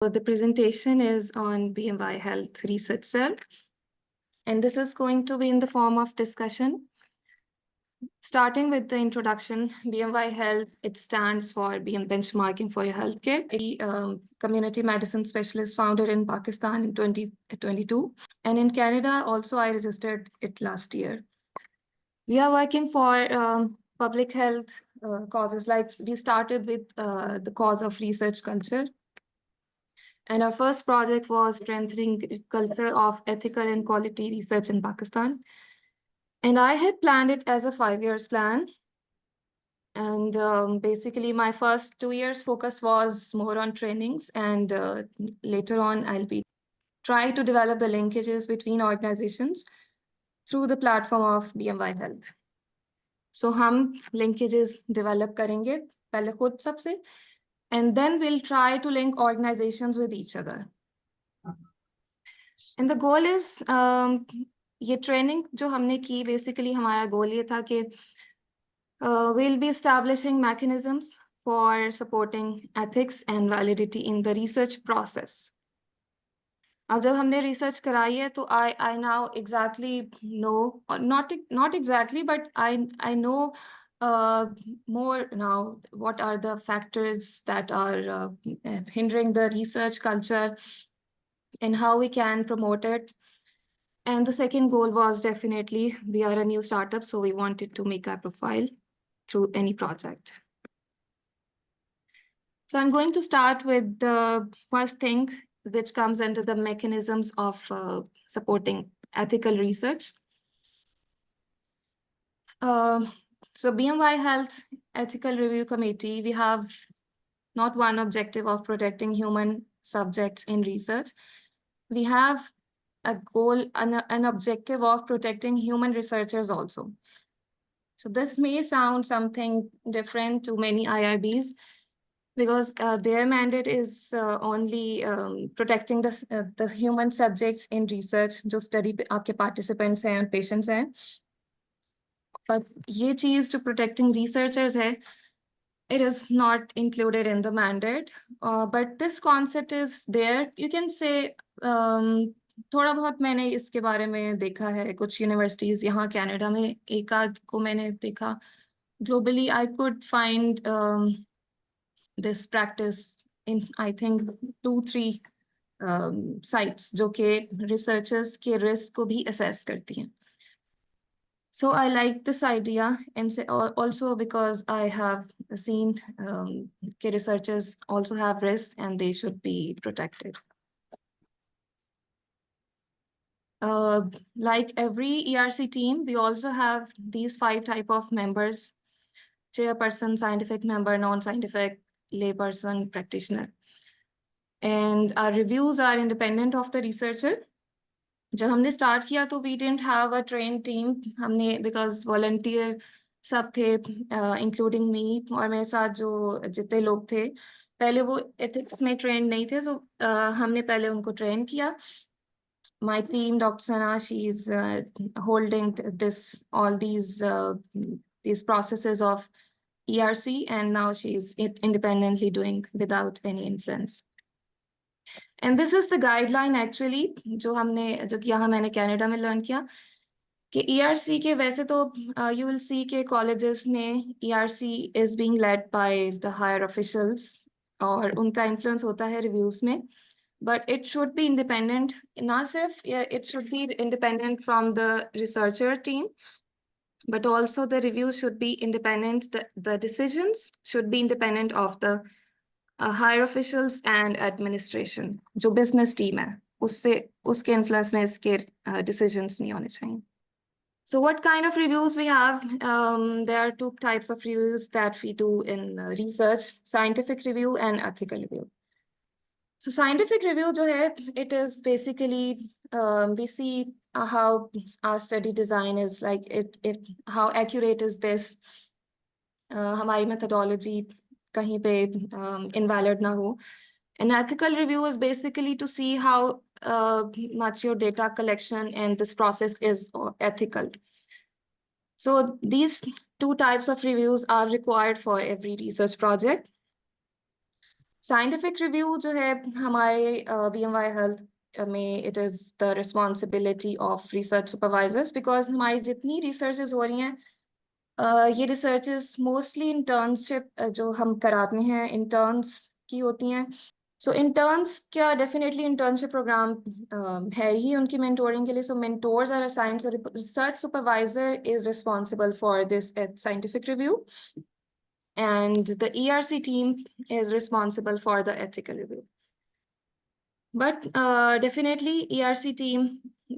So the presentation is on BMY Health Research Cell, and this is going to be in the form of discussion. Starting with the introduction, BMY Health, it stands for BM Benchmarking for Your Healthcare, a community medicine specialist founded in Pakistan in 2022. And in Canada, also I registered it last year. We are working for public health causes, like we started with the cause of research culture. And our first project was strengthening culture of ethical and quality research in Pakistan. And I had planned it as a 5-year plan. And basically, my first 2 years focus was more on trainings. And later on, I'll be trying to develop the linkages between organizations through the platform of BMY Health. So हम linkages develop करेंगे पहले खुद सबसे, and then we'll try to link organizations with each other. And the goal is ये training जो हमने की, basically हमारा goal ये था कि we'll be establishing mechanisms for supporting ethics and validity in the research process. अब जब हमने research कराई है, तो I now exactly know, or not exactly, but I know more now what are the factors that are hindering the research culture and how we can promote it. And the second goal was definitely, we are a new startup, so we wanted to make our profile through any project. So I'm going to start with the first thing, which comes under the mechanisms of supporting ethical research. So BMY Health Ethical Review Committee, we have not one objective of protecting human subjects in research. We have a goal, an objective of protecting human researchers also. So this may sound something different to many IRBs, because their mandate is only protecting the human subjects in research, जो study आपके participants हैं and patients हैं. But ये चीज़ जो protecting researchers है, it is not included in the mandate. But this concept is there. You can say थोड़ा बहुत मैंने इसके बारे में देखा है, कुछ यूनिवर्सिटीज यहाँ कनाडा में एक आध को मैंने देखा. Globally, I could find this practice in, I think, 2-3 sites जो कि researchers के risk को भी assess करती हैं. So I like this idea, and also because I have seen that researchers also have risks and they should be protected. Like every ERC team, we also have these 5 types of members: chairperson, scientific member, non-scientific, layperson, practitioner. And our reviews are independent of the researcher. जब हमने start किया तो we didn't have a trained team. हमने, because volunteer सब थे, including me, और मेरे साथ जो जितने लोग थे, पहले वो ethics में trained नहीं थे, so हमने पहले उनको train किया. My team, Dr. Sana, she's holding all these processes of ERC, and now she's independently doing without any influence. And this is the guideline actually जो यहाँ मैंने कनाडा में learn किया कि ERC के वैसे तो you will see कि colleges में ERC is being led by the higher officials और उनका influence होता है reviews में, but it should be independent. ना सिर्फ it should be independent from the researcher team, but also the reviews should be independent. The decisions should be independent of the higher officials and administration. जो business team है, उसके influence में इसके decisions नहीं होने चाहिए. So what kind of reviews we have? There are 2 types of reviews that we do in research: scientific review and ethical review. So scientific review जो है, it is basically we see how our study design is, like how accurate is this, हमारी methodology कहीं पे invalid ना हो. An ethical review is basically to see how much your data collection and this process is ethical. So these 2 types of reviews are required for every research project. Scientific review जो है हमारे BMY health में, it is the responsibility of research supervisors, because हमारी जितनी researches हो रही हैं ये रिसर्चेस मोस्टली इंटर्नशिप जो हम कराते हैं इंटर्न्स की होती हैं। सो इंटर्न्स क्या डेफिनेटली इंटर्नशिप प्रोग्राम है ही उनकी मेंटोरिंग के लिए। So mentors are assigned, so research supervisor is responsible for this scientific review and the ERC team is responsible for the ethical review. But definitely ERC team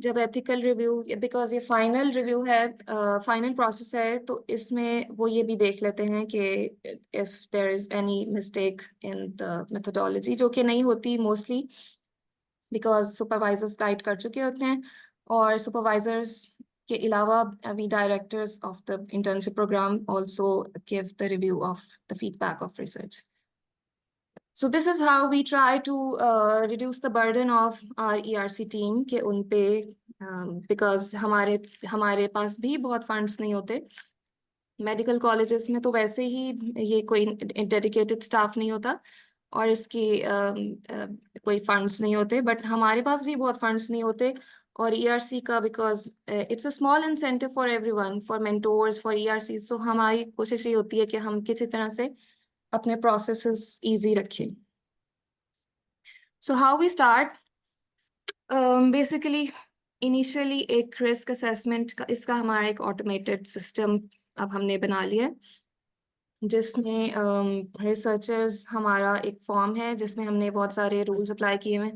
जब ethical review, because ये final review है, final process है, तो इसमें वो ये भी देख लेते हैं कि if there is any mistake in the methodology, जो कि नहीं होती mostly because supervisors guide कर चुके होते हैं, और supervisors के अलावा we directors of the internship program also give the review of the feedback of research. So this is how we try to reduce the burden of our ERC team के उन पे, because हमारे पास भी बहुत funds नहीं होते। Medical colleges में तो वैसे ही ये कोई डेडिकेटेड स्टाफ नहीं होता और इसकी कोई फंड्स नहीं होते, बट हमारे पास भी बहुत फंड्स नहीं होते। और ERC का, because it's a small incentive for everyone, for mentors, for ERC, सो हमारी कोशिश ये होती है कि हम किसी तरह से अपने प्रोसेसेस इजी रखें। So how we start, basically initially एक रिस्क असेसमेंट का, इसका हमारा एक ऑटोमेटेड सिस्टम अब हमने बना लिया है, जिसमें रिसर्चर्स, हमारा एक फॉर्म है जिसमें हमने बहुत सारे रूल्स अप्लाई किए हुए,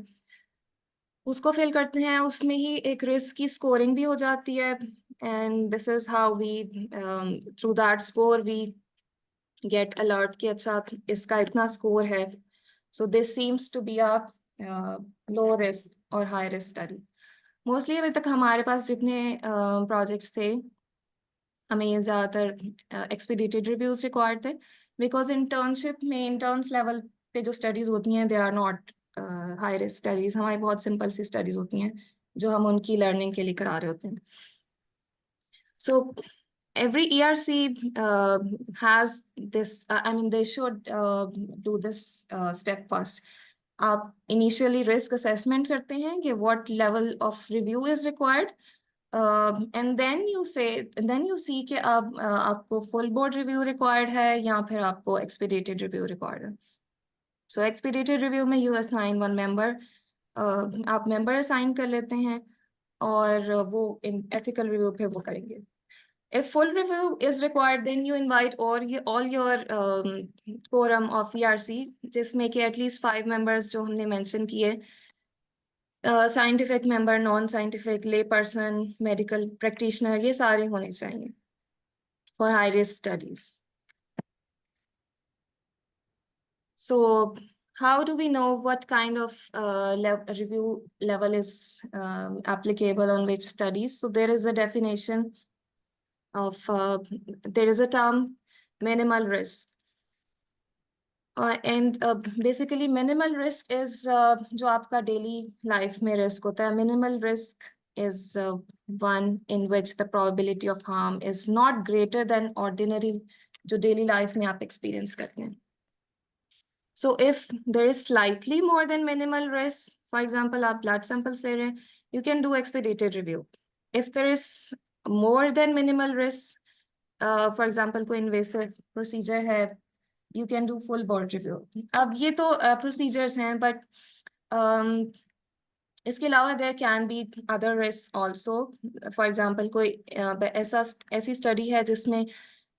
उसको फिल करते हैं, उसमें ही एक रिस्क की स्कोरिंग भी हो जाती है, and this is how we through that score we get alert कि अच्छा इसका इतना स्कोर है, so this seems to be a low risk और हाई रिस्क स्टडी। मोस्टली अभी तक हमारे पास जितने प्रोजेक्ट्स थे, हमें ज़्यादातर एक्सपीडिटेड रिव्यूज रिक्वायर्ड थे, बिकॉज इंटर्नशिप में इंटर्न्स लेवल पे जो स्टडीज होती हैं they are not high risk studies, हमारी बहुत सिंपल सी स्टडीज होती हैं जो हम उनकी लर्निंग के लिए करा रहे होते हैं। सो every ERC has this, I mean they should do this step first. आप initially risk assessment करते हैं कि what level of review is required, and then you see कि आपको full board review required है या फिर आपको expedited review required है। So expedited review में you assign one member, आप member assign कर लेते हैं और वो in ethical review फिर वो करेंगे। If full review is required, then you invite all your quorum of ERC, जिसमें कि at least 5 members जो हमने mention किए, scientific member, non-scientific, lay person, medical practitioner, ये सारे होने चाहिए for high risk studies. So how do we know what kind of review level is applicable on which studies? So there is a definition of there is a term minimal risk. And basically minimal risk is जो आपका daily life में risk होता है, minimal risk is one in which the probability of harm is not greater than ordinary जो daily life में आप experience करते हैं. So if there is slightly more than minimal risk, for example आप blood samples ले रहे हैं, you can do expedited review. If there is more than minimal risk, for example कोई invasive procedure है, you can do full board review. अब ये तो procedures हैं, but इसके अलावा there can be other risks also. For example कोई ऐसी study है जिसमें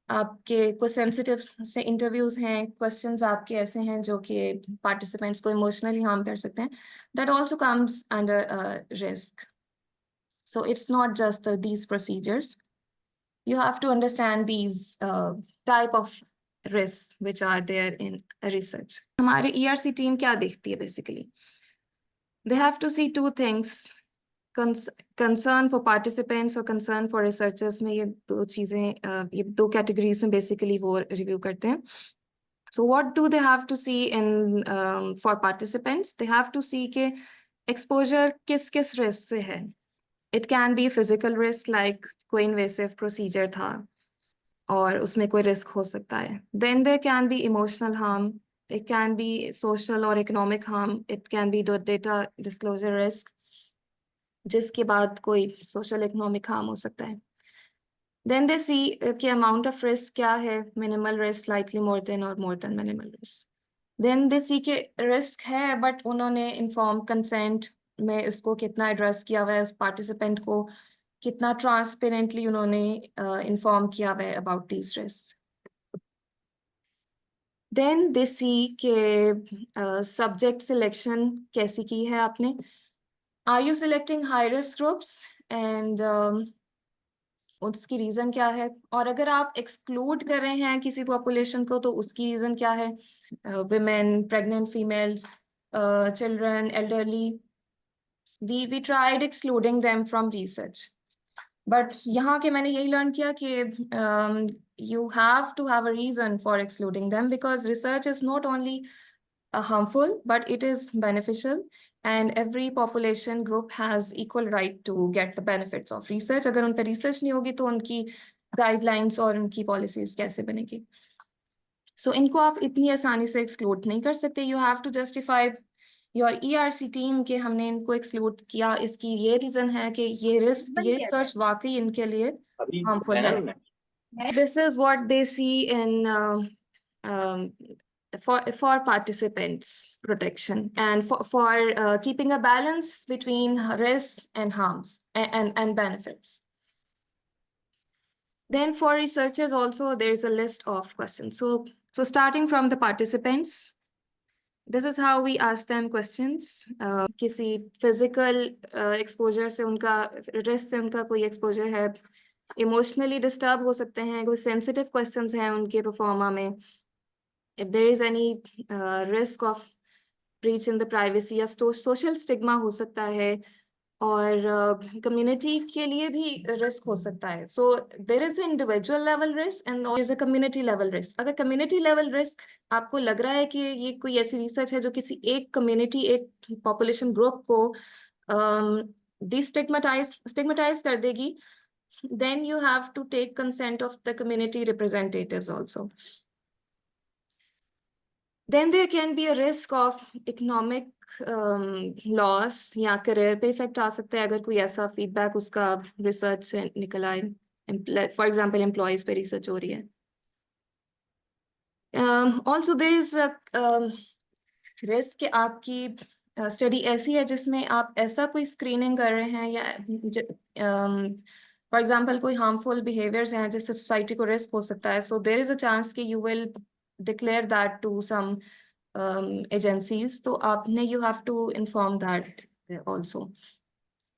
आपके कुछ सेंसिटिव से इंटरव्यूज हैं, क्वेश्चंस आपके ऐसे हैं जो कि पार्टिसिपेंट्स को इमोशनली हार्म कर सकते हैं, that also comes under risk. So it's not just these procedures, you have to understand these type of risks which are there in research. हमारे ERC टीम क्या देखती है basically? They have to see two things. Concern for participants और concern for researchers में ये दो चीजें, ये दो categories में basically वो review करते हैं. So what do they have to see in for participants? They have to see के exposure किस risk से है. It can be physical risk like कोई invasive procedure था और उसमें कोई risk हो सकता है. Then there can be emotional harm. it can be social or economic harm, it can be the data disclosure risk, जिसके बाद कोई social economic harm हो सकता है. Then they see कि amount of risk क्या है, minimal risk, slightly more than or more than minimal risk. Then they see कि risk है but उन्होंने informed consent में इसको कितना address किया हुआ है, उस participant को कितना transparently उन्होंने inform किया हुआ है about these risks. Then they see कि subject selection कैसी की है आपने. Are you selecting high risk groups and उसकी रीजन क्या है, और अगर आप एक्सक्लूड कर रहे हैं किसी पॉपुलेशन को तो उसकी रीजन क्या है. Women, pregnant females, children, elderly, we tried excluding them from research. But यहाँ के मैंने यही लर्न किया कि you have to have a reason for excluding them because research is not only harmful but it is beneficial and every population group has equal right to get the benefits of research. अगर उन पर research नहीं होगी तो उनकी guidelines और उनकी policies कैसे बनेगी. So इनको आप इतनी आसानी से exclude नहीं कर सकते. You have to justify your ERC team कि हमने इनको exclude किया, इसकी ये reason है कि ये research वाकई इनके लिए harmful है. This is what they see in for participants protection and for keeping a balance between risks and harms and benefits. Then for researchers also there is a list of questions. So starting from the participants, this is how we ask them questions. किसी physical exposure से उनका risk से उनका कोई exposure है, emotionally disturb हो सकते हैं, कोई sensitive questions हैं उनके performa में, if there is any risk of breach in the privacy या social stigma हो सकता है, और community के लिए भी risk हो सकता है. So there is an individual level risk and there is a community level risk. अगर community level risk आपको लग रहा है कि ये कोई ऐसी research है जो किसी एक community, एक population group को destigmatize कर देगी, then you have to take consent of the community representatives also. Then there can be a risk of economic loss या career पे effect आ सकता है अगर कोई ऐसा feedback उसका research से निकल आए. For example, employees पे research हो रही है. Also there is a risk कि आपकी study ऐसी है जिसमें आप ऐसा कोई screening कर रहे हैं या for example कोई harmful behaviors हैं जिससे society को risk हो सकता है. So there is a chance कि you will declare that to some agencies, तो आपने you have to inform that also.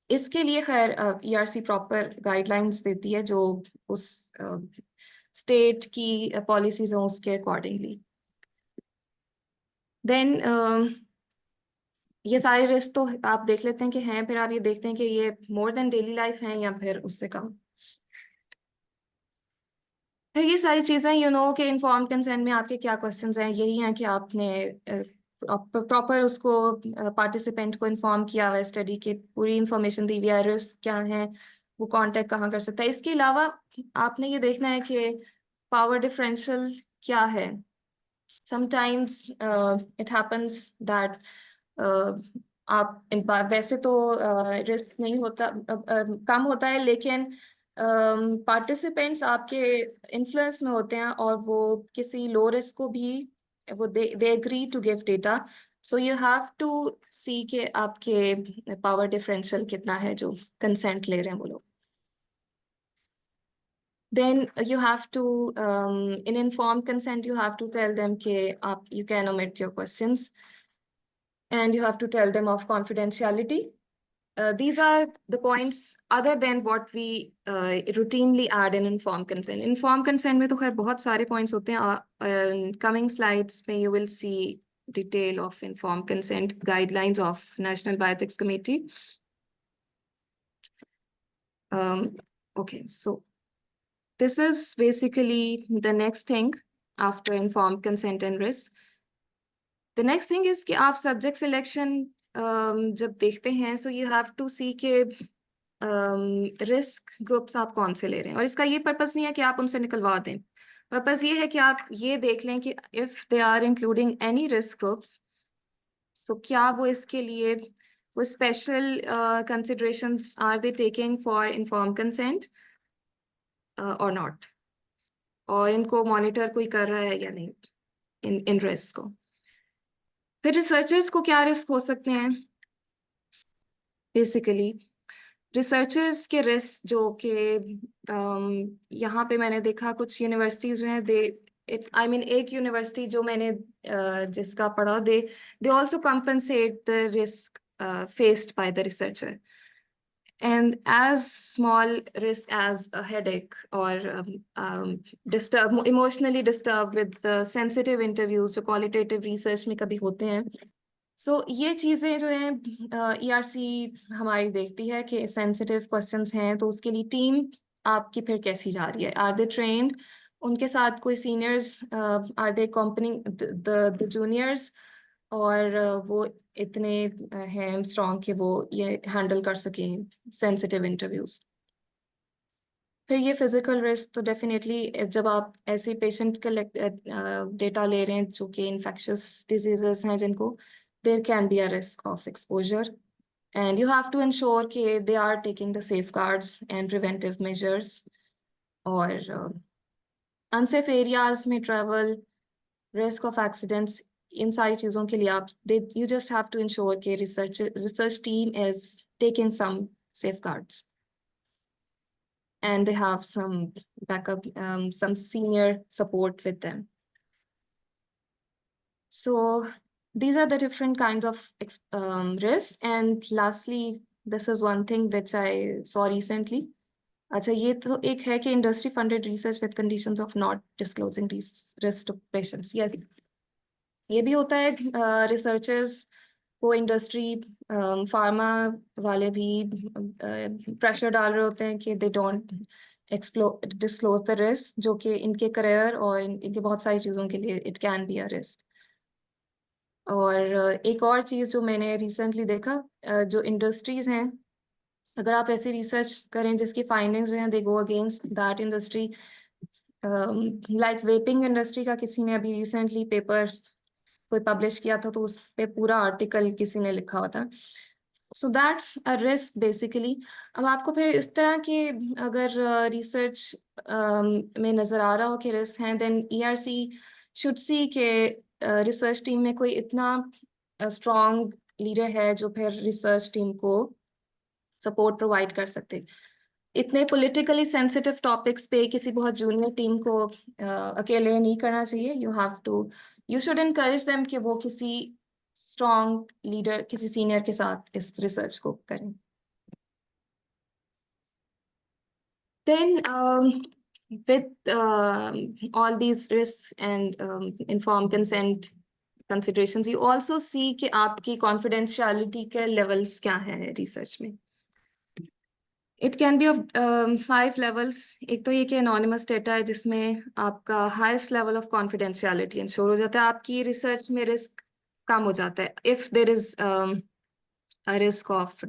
इसके लिए खैर ERC proper guidelines देती है जो उस state की policies हैं उसके accordingly. Then ये सारे रिस्क तो आप देख लेते हैं कि हैं, फिर आप ये देखते हैं कि ये more than daily life हैं या फिर उससे कम. फिर ये सारी चीजें कि इन्फॉर्म कंसेंट में आपके क्या क्वेश्चंस हैं, यही हैं कि आपने प्रॉपर उसको पार्टिसिपेंट को इन्फॉर्म किया हुआ है, स्टडी की पूरी इंफॉर्मेशन दी हुई है, रिस्क क्या है, वो कांटेक्ट कहाँ कर सकता है. इसके अलावा आपने ये देखना है कि पावर डिफरेंशियल क्या है. समटाइम्स इट हैपन्स दैट आप वैसे तो रिस्क नहीं होता, कम होता है, लेकिन पार्टिसिपेंट्स आपके इन्फ्लुएंस में होते हैं और वो किसी लो रिस्क को भी वो they agree to give data. So you have to see के आपके पावर डिफरेंशियल कितना है जो कंसेंट ले रहे हैं वो लोग. Then you have to in informed consent you have to tell them कि आप you can omit your questions and you have to tell them of confidentiality. These are the points other than what we routinely add in informed consent. Informed consent में तो खैर बहुत सारे points होते हैं. Coming slides में you will see detail of informed consent guidelines of National Bioethics Committee. Okay, so this is basically the next thing after informed consent and risk. The next thing is कि आप subject selection जब देखते हैं, so you have to see के risk groups आप कौन से ले रहे हैं, और इसका ये पर्पस नहीं है कि आप उनसे निकलवा दें. पर्पस ये है कि आप ये देख लें कि if they are including any risk groups, तो क्या वो इसके लिए वो special considerations are they taking for inform consent और नॉट, और इनको मॉनिटर कोई कर रहा है या नहीं इन रिस्क को। फिर रिसर्चर्स को क्या रिस्क हो सकते हैं? बेसिकली रिसर्चर्स के रिस्क जो कि यहाँ पे मैंने देखा कुछ यूनिवर्सिटीज जो हैं दे आई मीन एक यूनिवर्सिटी जो मैंने जिसका पढ़ा they also compensate the risk faced by the researcher, and as small risk as a headache or emotionally disturbed with the sensitive interviews जो qualitative research में कभी होते हैं। ये चीज़ें जो हैं ERC हमारी देखती है कि सेंसिटिव क्वेश्चंस हैं, तो उसके लिए टीम आपकी फिर कैसी जा रही है, आर दे ट्रेन्ड, उनके साथ कोई seniors are they company the juniors, और वो इतने हैं स्ट्रॉन्ग कि वो ये हैंडल कर सकें सेंसिटिव इंटरव्यूज। फिर ये फिजिकल रिस्क तो डेफिनेटली जब आप ऐसे पेशेंट का डेटा ले रहे हैं जो कि इन्फेक्शियस डिजीजेस हैं जिनको, there can be a risk of exposure, and you have to ensure that they are taking the safeguards and preventive measures, or unsafe areas में travel, risk of accidents, इन सारी चीज़ों के लिए आप you just have to ensure कि research team is taking some safeguards and they have some backup, some senior support with them. So these are the different kinds of risks. And lastly, this is one thing which I saw recently. अच्छा, ये तो एक है कि industry funded research with conditions of not disclosing risk to patients. Yes, ये भी होता है। रिसर्चर्स को इंडस्ट्री फार्मा वाले भी प्रेशर डाल रहे होते हैं कि they don't disclose the risk, जो कि इनके करियर और इनके बहुत सारी चीज़ों के लिए it can be a risk. और एक और चीज़ जो मैंने रिसेंटली देखा, जो इंडस्ट्रीज हैं, अगर आप ऐसी रिसर्च करें जिसकी फाइंडिंग्स जो हैं they go against that industry, like vaping industry का किसी ने अभी रिसेंटली पेपर कोई पब्लिश किया था, तो उस पे पूरा आर्टिकल किसी ने लिखा हुआ था। So that's a risk basically. अब आपको फिर इस तरह के अगर रिसर्च में नज़र आ रहा हो कि रिस्क हैं, देन ERC शुड सी के रिसर्च टीम में कोई इतना स्ट्रॉन्ग लीडर है जो फिर रिसर्च टीम को सपोर्ट प्रोवाइड कर सकते। इतने पॉलिटिकली सेंसिटिव टॉपिक्स पे किसी बहुत जूनियर टीम को अकेले नहीं करना चाहिए। यू शुड एनकरेज देम कि वो किसी स्ट्रॉन्ग लीडर, किसी सीनियर के साथ इस रिसर्च को करें। Then with all these risks and informed consent considerations, you also see कि आपकी confidentiality के levels क्या हैं research में। It can be of 5 levels. एक तो ये कि anonymous data है जिसमें आपका highest level of confidentiality ensure हो जाता है, आपकी research में risk कम हो जाता है। If there is a risk of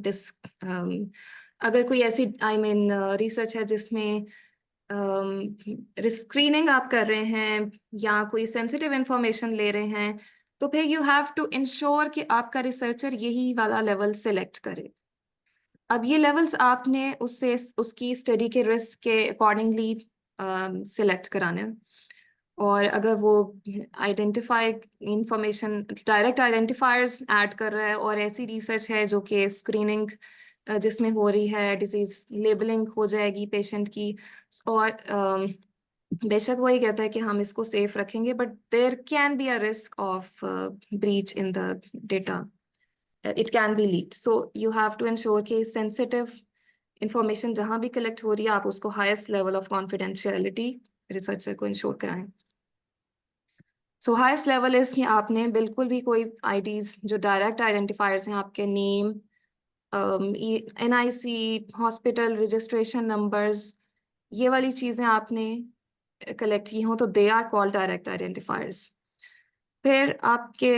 अगर कोई ऐसी research है जिसमें स्क्रीनिंग आप कर रहे हैं या कोई सेंसिटिव इंफॉर्मेशन ले रहे हैं, तो फिर यू हैव टू इंश्योर कि आपका रिसर्चर यही वाला लेवल सिलेक्ट करे। अब ये लेवल्स आपने उससे उसकी स्टडी के रिस्क के अकॉर्डिंगली सिलेक्ट कराने हैं। और अगर वो identify information direct identifiers add कर रहा है और ऐसी रिसर्च है जो कि स्क्रीनिंग जिसमें हो रही है, डिजीज लेबलिंग हो जाएगी पेशेंट की, और बेशक वही कहता है कि हम इसको सेफ रखेंगे, but there can be a risk of breach in the data, it can be leaked. So you have to ensure कि सेंसिटिव इंफॉर्मेशन जहां भी कलेक्ट हो रही है आप उसको highest level of confidentiality researcher को इंश्योर कराएं। सो हाईएस्ट लेवल इज कि आपने बिल्कुल भी कोई आईडीज जो डायरेक्ट आइडेंटिफायर्स हैं, आपके name, NIC, hospital registration numbers, ये वाली चीजें आपने कलेक्ट की हो तो they are called direct identifiers. फिर आपके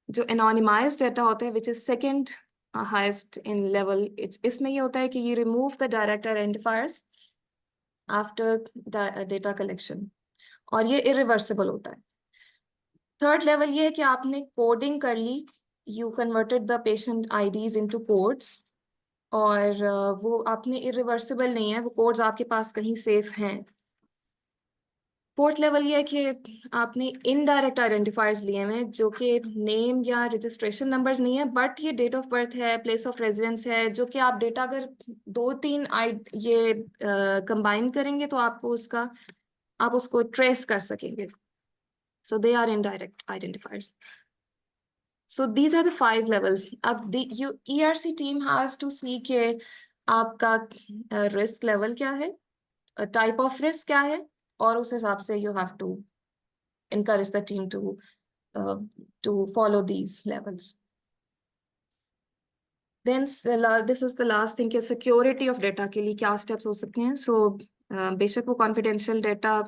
जो एनोनिमाइज्ड डाटा होता है which is second highest in level, इसमें ये होता है कि you remove the direct identifiers after data collection. और ये इरिवर्सिबल होता है। थर्ड लेवल ये है कि आपने कोडिंग कर ली, you converted the patient IDs into codes, और वो आपने इरिवर्सिबल नहीं है, वो कोड्स आपके पास कहीं सेफ हैं। फोर्थ लेवल ये है कि आपने इनडायरेक्ट आइडेंटिफायर्स लिए हैं, जो कि नेम या रजिस्ट्रेशन नंबर्स नहीं है, बट ये डेट ऑफ बर्थ है, प्लेस ऑफ रेजिडेंस है, जो कि आप डेटा अगर 2-3 ये कंबाइन करेंगे तो आपको उसका आप उसको ट्रेस कर सकेंगे। So they are indirect identifiers. So these are the 5 levels. अब the ERC team has to see कि आपका risk level क्या है, type of risk क्या है, और उस हिसाब से you have to encourage the team to follow these levels. Then this is the last thing कि security of data के लिए क्या steps हो सकते हैं. So बेशक वो confidential data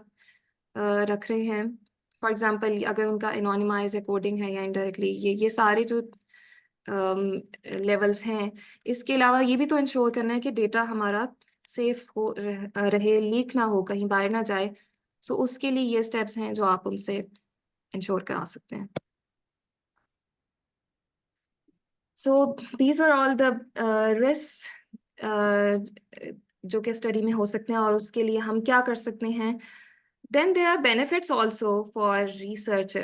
रख रहे हैं. फॉर एग्जाम्पल अगर उनका एनोनिमाइज है, कोडिंग है या इनडायरेक्टली, ये सारे जो लेवल्स हैं, इसके अलावा ये भी तो इंश्योर करना है कि डेटा हमारा सेफ हो रहे, लीक ना हो, कहीं बाहर ना जाए. सो उसके लिए ये स्टेप्स हैं जो आप उनसे इंश्योर करा सकते हैं. So these are all the risk जो कि स्टडी में हो सकते हैं, और उसके लिए हम क्या कर सकते हैं. Then there are benefits also for research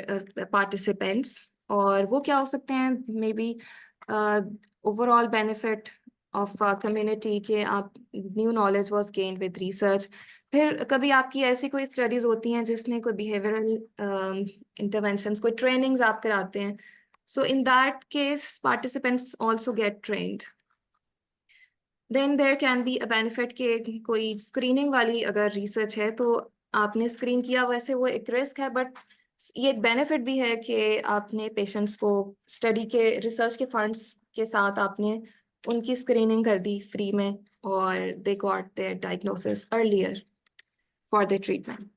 participants. और वो क्या हो सकते हैं, may be overall benefit of community के आप new knowledge was gain with research. फिर कभी आपकी ऐसी कोई स्टडीज होती हैं जिसमें कोई बिहेवियरल इंटरवेंशंस, कोई ट्रेनिंग्स आप कराते हैं. So in that case participants also get trained. Then there can be a benefit के कोई स्क्रीनिंग वाली अगर रिसर्च है तो आपने स्क्रीन किया, वैसे वो एक रिस्क है, बट ये एक बेनिफिट भी है कि आपने पेशेंट्स को स्टडी के रिसर्च के फंड्स के साथ आपने उनकी स्क्रीनिंग कर दी फ्री में, और they got their diagnosis earlier for the treatment.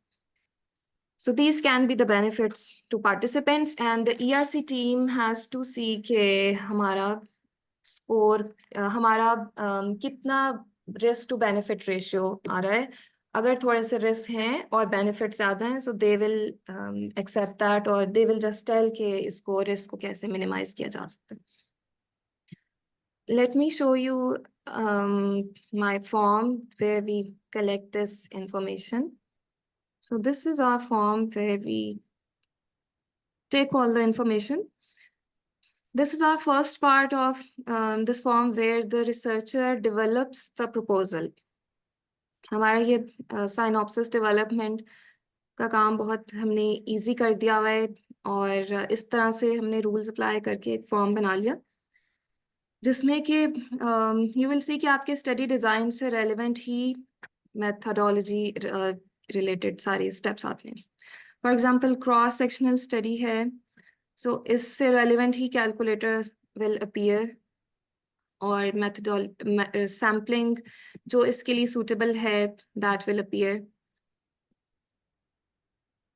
So these can be the benefits to participants, and the ERC team has to see कि हमारा स्कोर, हमारा कितना रिस्क टू बेनिफिट रेशियो आ रहा है. अगर थोड़े से रिस्क हैं और बेनिफिट ज्यादा हैं, सो दे विल एक्सेप्ट दैट, और दे विल जस्ट टेल कि इसको रिस्क को कैसे मिनिमाइज किया जा सकता है. Let me show you my form where we collect this information. So this is our form where we take all the information. This is our first part of this form where the researcher develops the proposal. हमारा ये synopsis development का काम बहुत हमने easy कर दिया हुआ है, और इस तरह से हमने रूल्स अप्लाई करके एक फॉर्म बना लिया, जिसमें कि यू विल सी कि आपके स्टडी डिज़ाइन से रेलिवेंट ही मेथडोलॉजी रिलेटेड सारे स्टेप्स आते हैं. For example cross sectional study है, सो इससे relevant he calculator will appear, और मेथडोल सैम्पलिंग जो इसके लिए सूटेबल है that will appear.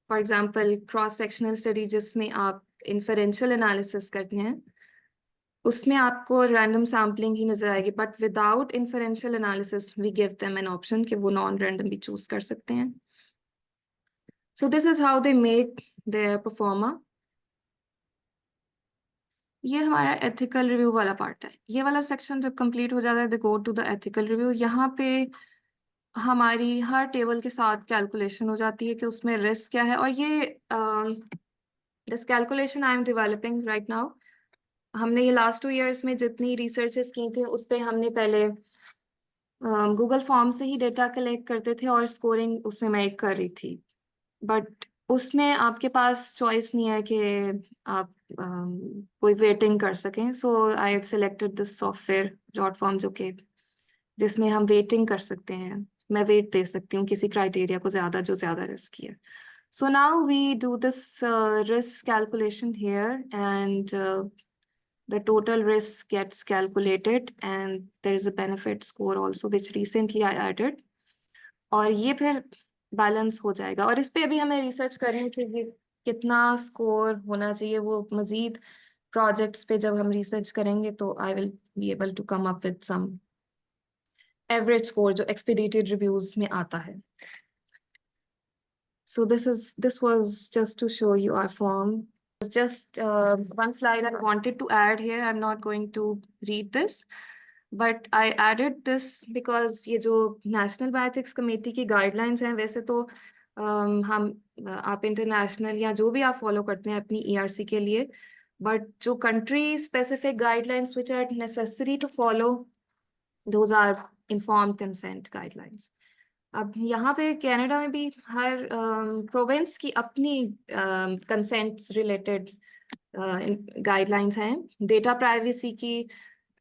For example cross sectional study जिसमें आप इन्फरेंशियल एनालिसिस करते हैं, उसमें आपको रैंडम सैम्पलिंग ही नजर आएगी, but without inferential analysis we give them an option कि वो नॉन रैंडम भी चूज कर सकते हैं. So this is how they make their proforma. ये हमारा एथिकल रिव्यू वाला पार्ट है. ये वाला सेक्शन जब कंप्लीट हो जाता है, they go to the ethical review. यहाँ पे हमारी हर टेबल के साथ कैलकुलेशन हो जाती है कि उसमें रिस्क क्या है, और ये this calculation I am developing right now. हमने ये लास्ट 2 years में जितनी रिसर्चेस की थी उस पे हमने पहले गूगल फॉर्म से ही डेटा कलेक्ट करते थे, और स्कोरिंग उसमें मैं एक कर रही थी, बट उसमें आपके पास चॉइस नहीं है कि आप कोई वेटिंग कर सकें. So I selected this software Jotform, जो कि जिसमें हम वेटिंग कर सकते हैं. मैं वेट दे सकती हूँ किसी क्राइटेरिया को ज्यादा, जो ज्यादा रिस्की है. So now we do this risk calculation here, and the total risk gets calculated, and there is a benefit score also which recently I added. और ये फिर बैलेंस हो जाएगा, और इस पे अभी हमें रिसर्च करें कि ये कितना स्कोर होना चाहिए. वो मजीद प्रोजेक्ट्स पे जब हम रिसर्च करेंगे तो I will be able to come up with some average score जो एक्सपीडिटेड रिव्यूज में आता है. So this was just to show you our form. It's just one slide I wanted to add here. I'm not going to read this, but I added this because ये जो National Bioethics Committee की guidelines हैं, वैसे तो आप international या जो भी आप फॉलो करते हैं अपनी ERC के लिए, but जो country specific guidelines which are necessary to follow, those are informed consent guidelines. अब यहाँ पे कनाडा में भी हर प्रोविंस की अपनी कंसेंट रिलेटेड गाइडलाइंस हैं. डेटा प्राइवेसी की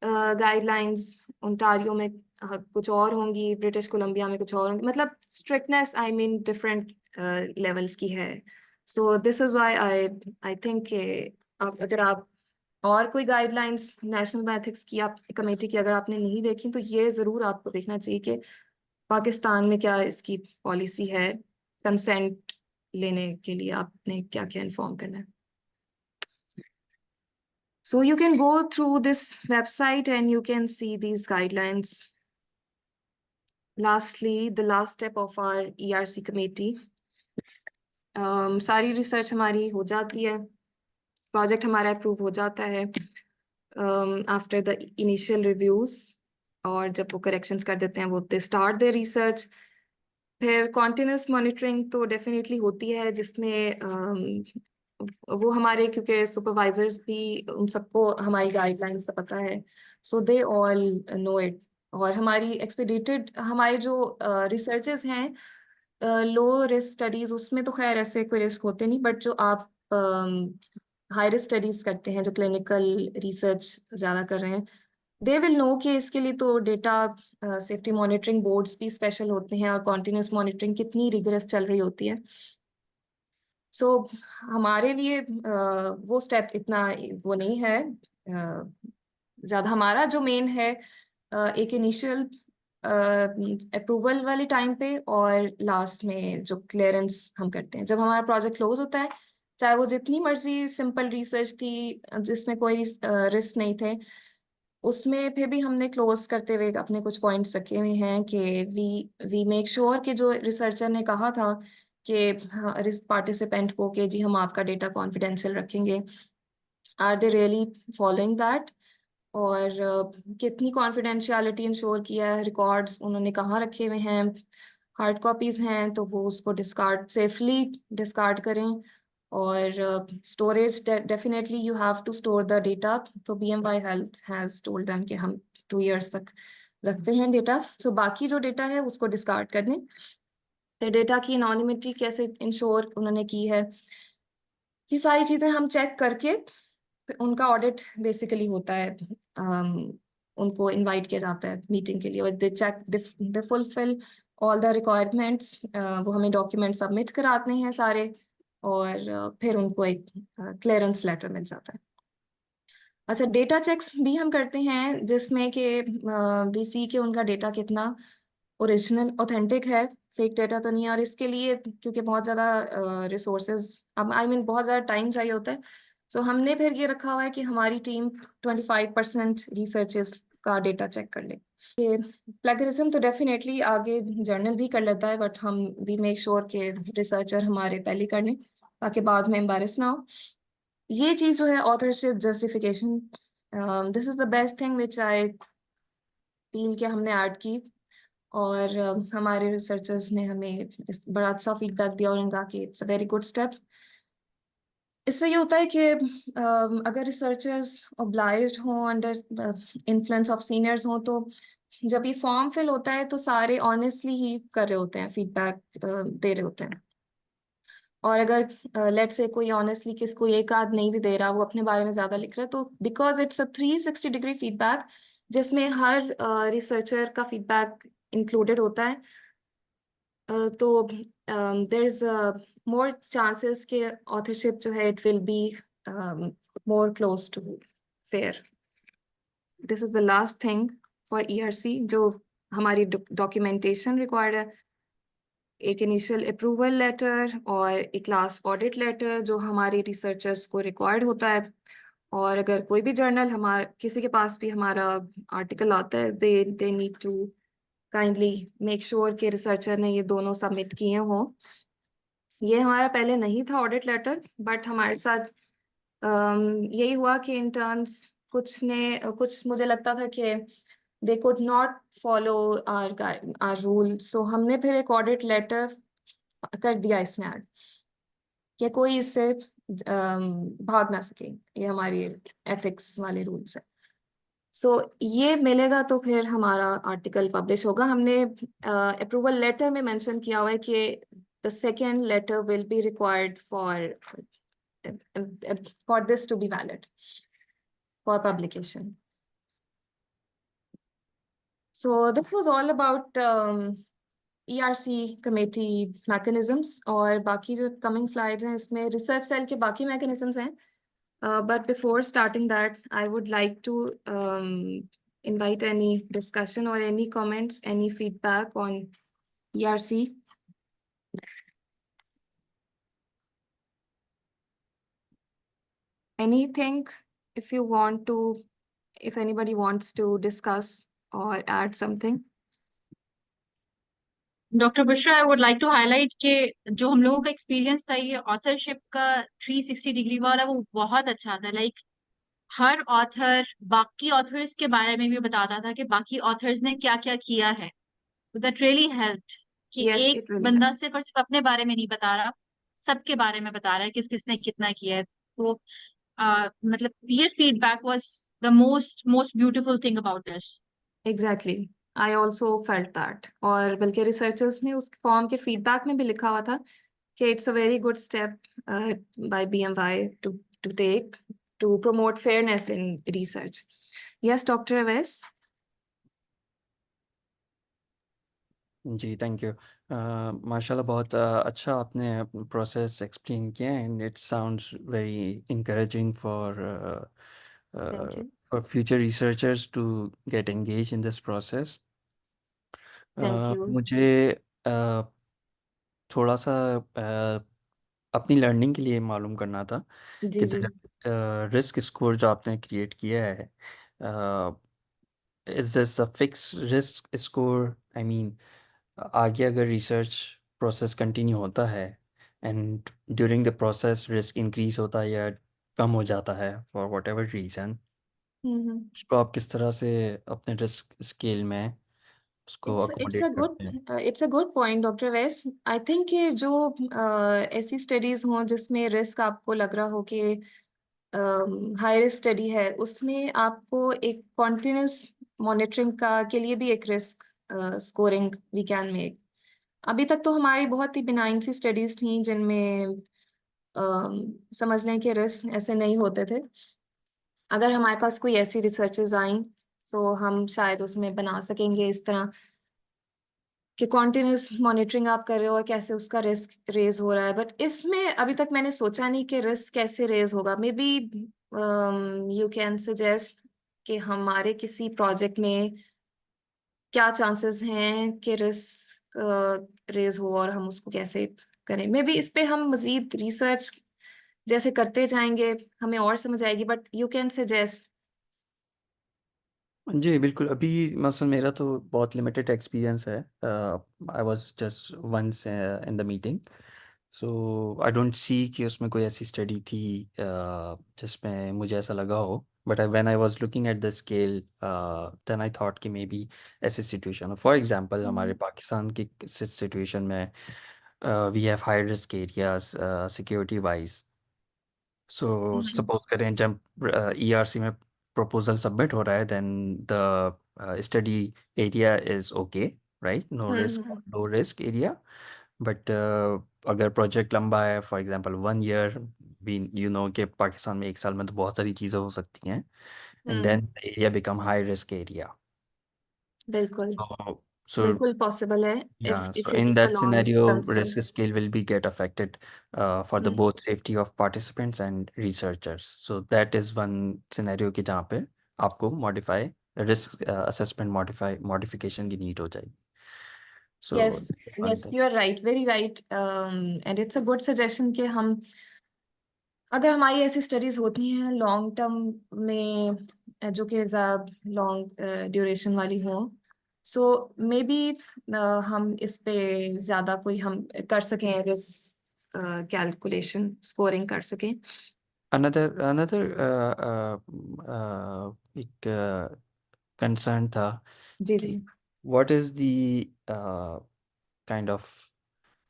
गाइडलाइंस ओंटारियो में कुछ और होंगी, ब्रिटिश कोलंबिया में कुछ और होंगी, मतलब strictness I mean different levels की है. So this is why I think अगर आप और कोई गाइडलाइंस नेशनल एथिक्स की आप कमेटी की अगर आपने नहीं देखी तो ये जरूर आपको देखना चाहिए कि पाकिस्तान में क्या इसकी पॉलिसी है, कंसेंट लेने के लिए आपने क्या क्या इन्फॉर्म करना है. So you can go through this website and you can see these guidelines. Lastly, the last step of our ERC committee. सारी रिसर्च हमारी हो जाती है, प्रोजेक्ट हमारा अप्रूव हो जाता है आफ्टर द इनिशियल रिव्यूज, और जब वो करेक्शंस कर देते हैं वो दे स्टार्ट द रिसर्च. फिर कॉन्टिन्यूस मॉनिटरिंग तो डेफिनेटली होती है, जिसमें वो हमारे, क्योंकि सुपरवाइजर्स भी उन सबको हमारी गाइडलाइंस का पता है, सो दे ऑल नो इट. और हमारी एक्सपीडिटेड हमारे जो रिसर्चेस हैं लो रिस्क स्टडीज, उसमें तो खैर ऐसे कोई रिस्क होते नहीं, बट जो आप हाई रिस्क स्टडीज करते हैं, जो क्लिनिकल रिसर्च ज़्यादा कर रहे हैं, दे विल नो कि इसके लिए तो डेटा सेफ्टी मॉनिटरिंग बोर्ड्स भी स्पेशल होते हैं और कॉन्टिन्यूस मॉनिटरिंग कितनी रिगरस चल रही होती है. सो हमारे लिए वो स्टेप इतना वो नहीं है ज़्यादा. हमारा जो मेन है एक इनिशियल अप्रूवल वाले टाइम पे और लास्ट में जो क्लियरेंस हम करते हैं जब हमारा प्रोजेक्ट क्लोज होता है, चाहे वो जितनी मर्जी सिंपल रिसर्च थी जिसमें कोई रिस्क नहीं थे, उसमें फिर भी हमने क्लोज करते हुए अपने कुछ पॉइंट्स रखे हुए हैं कि वी मेक श्योर कि जो रिसर्चर ने कहा था कि रिस्क पार्टिसिपेंट को कि जी हम आपका डेटा कॉन्फिडेंशियल रखेंगे, are they really following that, और कितनी कॉन्फिडेंशियलिटी इंश्योर किया है, रिकॉर्ड्स उन्होंने कहाँ रखे हुए हैं, हार्ड कॉपीज हैं तो वो उसको डिस्कार्ड सेफली डिस्कार्ड करें. और storage definitely you have to store the data. तो BMY health has told them कि हम 2 years तक रखते हैं डेटा. तो बाकी जो डेटा है उसको डिस्कार्ड कर दें. तो डेटा की एनोनिमिटी कैसे इंश्योर उन्होंने की है, ये सारी चीजें हम चेक करके उनका ऑडिट बेसिकली होता है. उनको इनवाइट किया जाता है मीटिंग के लिए और they check they fulfil all the requirements. वो हमें डॉक्यूमेंट सबमिट कराते हैं सारे, और फिर उनको एक क्लियरेंस लेटर मिल जाता है. अच्छा, डेटा चेक्स भी हम करते हैं जिसमें कि VC के उनका डेटा कितना ओरिजिनल ऑथेंटिक है, फेक डेटा तो नहीं है. और इसके लिए क्योंकि बहुत ज़्यादा रिसोर्सेज आई मीन बहुत ज़्यादा टाइम चाहिए होता है, तो हमने फिर ये रखा हुआ है कि हमारी टीम 25% रिसर्चेस का डेटा चेक कर ले. ये प्लेगरिज्म तो डेफिनेटली आगे जर्नल भी कर लेता है, बट हम वी मेक श्योर कि रिसर्चर हमारे पहले कर लें ताकि बाद में एम्बैरेस ना हो. ये चीज़ जो है authorship justification, this is the best thing which I feel कि हमने ऐड की. और हमारे रिसर्चर्स ने हमें इस बड़ा अच्छा फीडबैक दिया और उन्होंने कहा कि it's a very good step. इससे ये होता है कि अगर रिसर्चर्स ऑब्लाइज्ड हों अंडर इन्फ्लुएंस ऑफ सीनियर्स हों, तो जब ये फॉर्म फिल होता है तो सारे ऑनेस्टली ही कर रहे होते हैं, फीडबैक दे रहे होते हैं. और अगर लेट्स से कोई ऑनेस्टली किसको एक आध नहीं भी दे रहा, वो अपने बारे में ज़्यादा लिख रहा है, तो because it's a 360-degree feedback जिसमें हर रिसर्चर का फीडबैक इंक्लूडेड होता है, तो देर इज मोर चांसेस के ऑथरशिप जो है it will be more close to fair. This is the last thing for ERC जो हमारी डॉक्यूमेंटेशन रिक्वायर्ड है. एक इनिशियल अप्रूवल लेटर और एक लास्ट ऑडिट लेटर जो हमारे रिसर्चर्स को रिक्वायर्ड होता है. और अगर कोई भी जर्नल हमारे किसी के पास भी हमारा आर्टिकल आता है, they need to kindly make sure कि रिसर्चर ने ये दोनों सबमिट किए हों. ये हमारा पहले नहीं था ऑडिट लेटर, बट हमारे साथ यही हुआ कि इंटर्न्स कुछ मुझे लगता था कि they could not follow our rule, so हमने फिर एक ऑडिट लेटर कर दिया इसमें ऐड कि कोई इससे भाग ना सके, ये हमारी एथिक्स वाले रूल्स है। सो ये मिलेगा तो फिर हमारा आर्टिकल पब्लिश होगा। हमने अप्रूवल लेटर में मेंशन किया हुआ है कि the second letter will be required for this to be valid for publication. So this was all about ERC committee mechanisms, और बाकी जो coming slides हैं इसमें research cell के बाकी mechanisms हैं. But before starting that, I would like to invite any discussion or any comments, any feedback on ERC. Anything, if anybody wants to discuss or add something. Doctor Bushra, I would like to highlight कि जो हम लोगों का experience था ये authorship का 360 degree वाला, वो बहुत अच्छा था। लाइक हर ऑथर बाकी ऑथर्स के बारे में भी बताता था कि बाकी ऑथर्स ने क्या क्या किया है। दैट रियली हेल्प्ड कि Yes, एक it really बंदा does. सिर्फ और सिर्फ अपने बारे में नहीं बता रहा, सबके बारे में बता रहा है किस किसने कितना किया है। तो मतलब ये feedback was the most most beautiful thing about this. Exactly. I also felt that. और बल्कि रिसर्चर्स ने उस फॉर्म के फीडबैक में भी लिखा हुआ था कि it's a very good step by BMY to take to promote fairness in research. Yes, Dr. Aves? जी थैंक यू। माशाल्लाह बहुत अच्छा आपने प्रोसेस एक्सप्लेन किया and it sounds very encouraging Thank you. For future researchers to get engage in this process. Thank you. मुझे थोड़ा सा अपनी लर्निंग के लिए मालूम करना था जी कि जी। रिस्क स्कोर जो आपने क्रिएट किया है, is this a fix risk score? I mean आगे अगर रिसर्च प्रोसेस कंटिन्यू होता है and during the process risk increase होता है या कम हो जाता है फॉर वट एवर रीज़न, हम्म। उसको आप किस तरह से अपने रिस्क स्केल में उसको It's a अकोमोडेट good करते हैं? it's a good point, doctor वैस। आई थिंक कि जो ऐसी स्टडीज हों जिसमें रिस्क आपको लग रहा हो कि हाई रिस्क स्टडी है, उसमें आपको एक कॉन्टिन्यूस मॉनिटरिंग का के लिए भी एक risk scoring we can make. अभी तक तो हमारी बहुत ही बिनाइन सी स्टडीज थी जिनमें समझ लें कि रिस्क ऐसे नहीं होते थे। अगर हमारे पास कोई ऐसी रिसर्चेज आई तो हम शायद उसमें बना सकेंगे इस तरह कि कॉन्टिन्यूस मॉनिटरिंग आप कर रहे हो और कैसे उसका रिस्क रेज हो रहा है। बट इसमें अभी तक मैंने सोचा नहीं कि रिस्क कैसे रेज होगा। May be you can suggest कि हमारे किसी प्रोजेक्ट में क्या चांसेस हैं कि रिस्क रेज हो और हम उसको कैसे करें। मे बी इस पे हम मजीद रिसर्च जैसे करते जाएंगे हमें और समझ आएगी, बट यू कैन सजेस्ट। जी बिल्कुल। अभी मसलन मेरा तो बहुत लिमिटेड एक्सपीरियंस है। I was just once in the meeting, so I don't see कि उसमें कोई ऐसी स्टडी थी जिसमें मुझे ऐसा लगा हो। But when I was looking at the scale then I thought कि मे बी ऐसी सिचुएशन हो। फॉर एग्जांपल हमारे पाकिस्तान की सिचुएशन में we have high risk areas security wise. So suppose करें जब ईआरसी में प्रपोजल सबमिट हो रहा है, then the study area is okay, right? No risk area. But अगर प्रोजेक्ट लंबा है, फॉर एग्जांपल 1 ईयर, भी यू नो कि पाकिस्तान में 1 साल में तो बहुत सारी चीज़ें हो सकती हैं, and then area become high risk area. बिल्कुल सो बिल्कुल पॉसिबल है yeah, so if in it's a that long scenario, term study. risk scale will be get affected for the both safety of participants and researchers. So that is one scenario कि जहाँ पे आपको modify risk assessment modification की need हो जाएगी. So Yes, that's one yes, thing. you are right, very right. And it's a good suggestion कि हम अगर हमारी ऐसी स्टडीज होती हैं लॉन्ग टर्म में जो कि लॉन्ग ड्यूरेशन वाली हो, सो मे बी हम इस पे ज्यादा कोई हम कर सकें रिस्क कैलकुलेशन स्कोरिंग कर सकें। another एक concern था जी कि जी। what is the kind of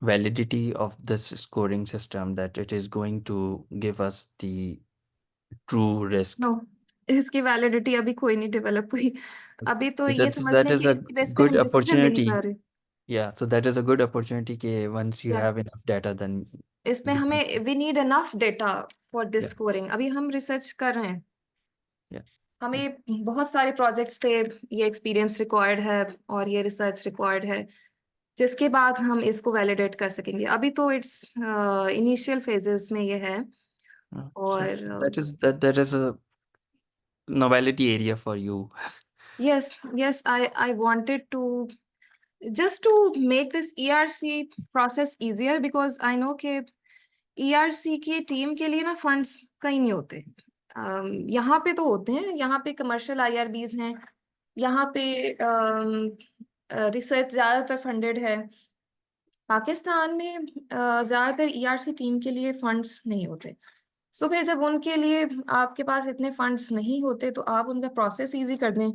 validity of this scoring system that it is going to give us the true risk? No, इसकी वैलिडिटी अभी कोई नहीं डेवलप हुई। अभी तो ये That समझने is a की बेस पे good हम डिसीजन भी नहीं opportunity. कर रहे। Yeah, so that is a good opportunity कि once you Yeah. have enough data, then इसमें we हमें we need enough data for this yeah, scoring. अभी हम रिसर्च कर रहे हैं, yeah, yeah. हमें बहुत सारे प्रोजेक्ट्स पे ये एक्सपीरियंस रिक्वायर्ड है और ये रिसर्च रिक्वायर्ड है, जिसके बाद हम इसको वैलिडेट कर सकेंगे। अभी तो इट्स इनिशियल फेजेस में ये है। So और that is a novelty area for you. yes, I wanted to just to make this ERC process easier because I know कि ERC की टीम के लिए ना फंड्स कहीं नहीं होते। यहाँ पे तो होते हैं, यहाँ पे कमर्शियल IRBs हैं, यहाँ पे रिसर्च ज़्यादातर फंडेड है। पाकिस्तान में ज़्यादातर ERC टीम के लिए फंड्स नहीं होते। सो फिर जब उनके लिए आपके पास इतने फंड्स नहीं होते तो आप उनका प्रोसेस इजी कर दें।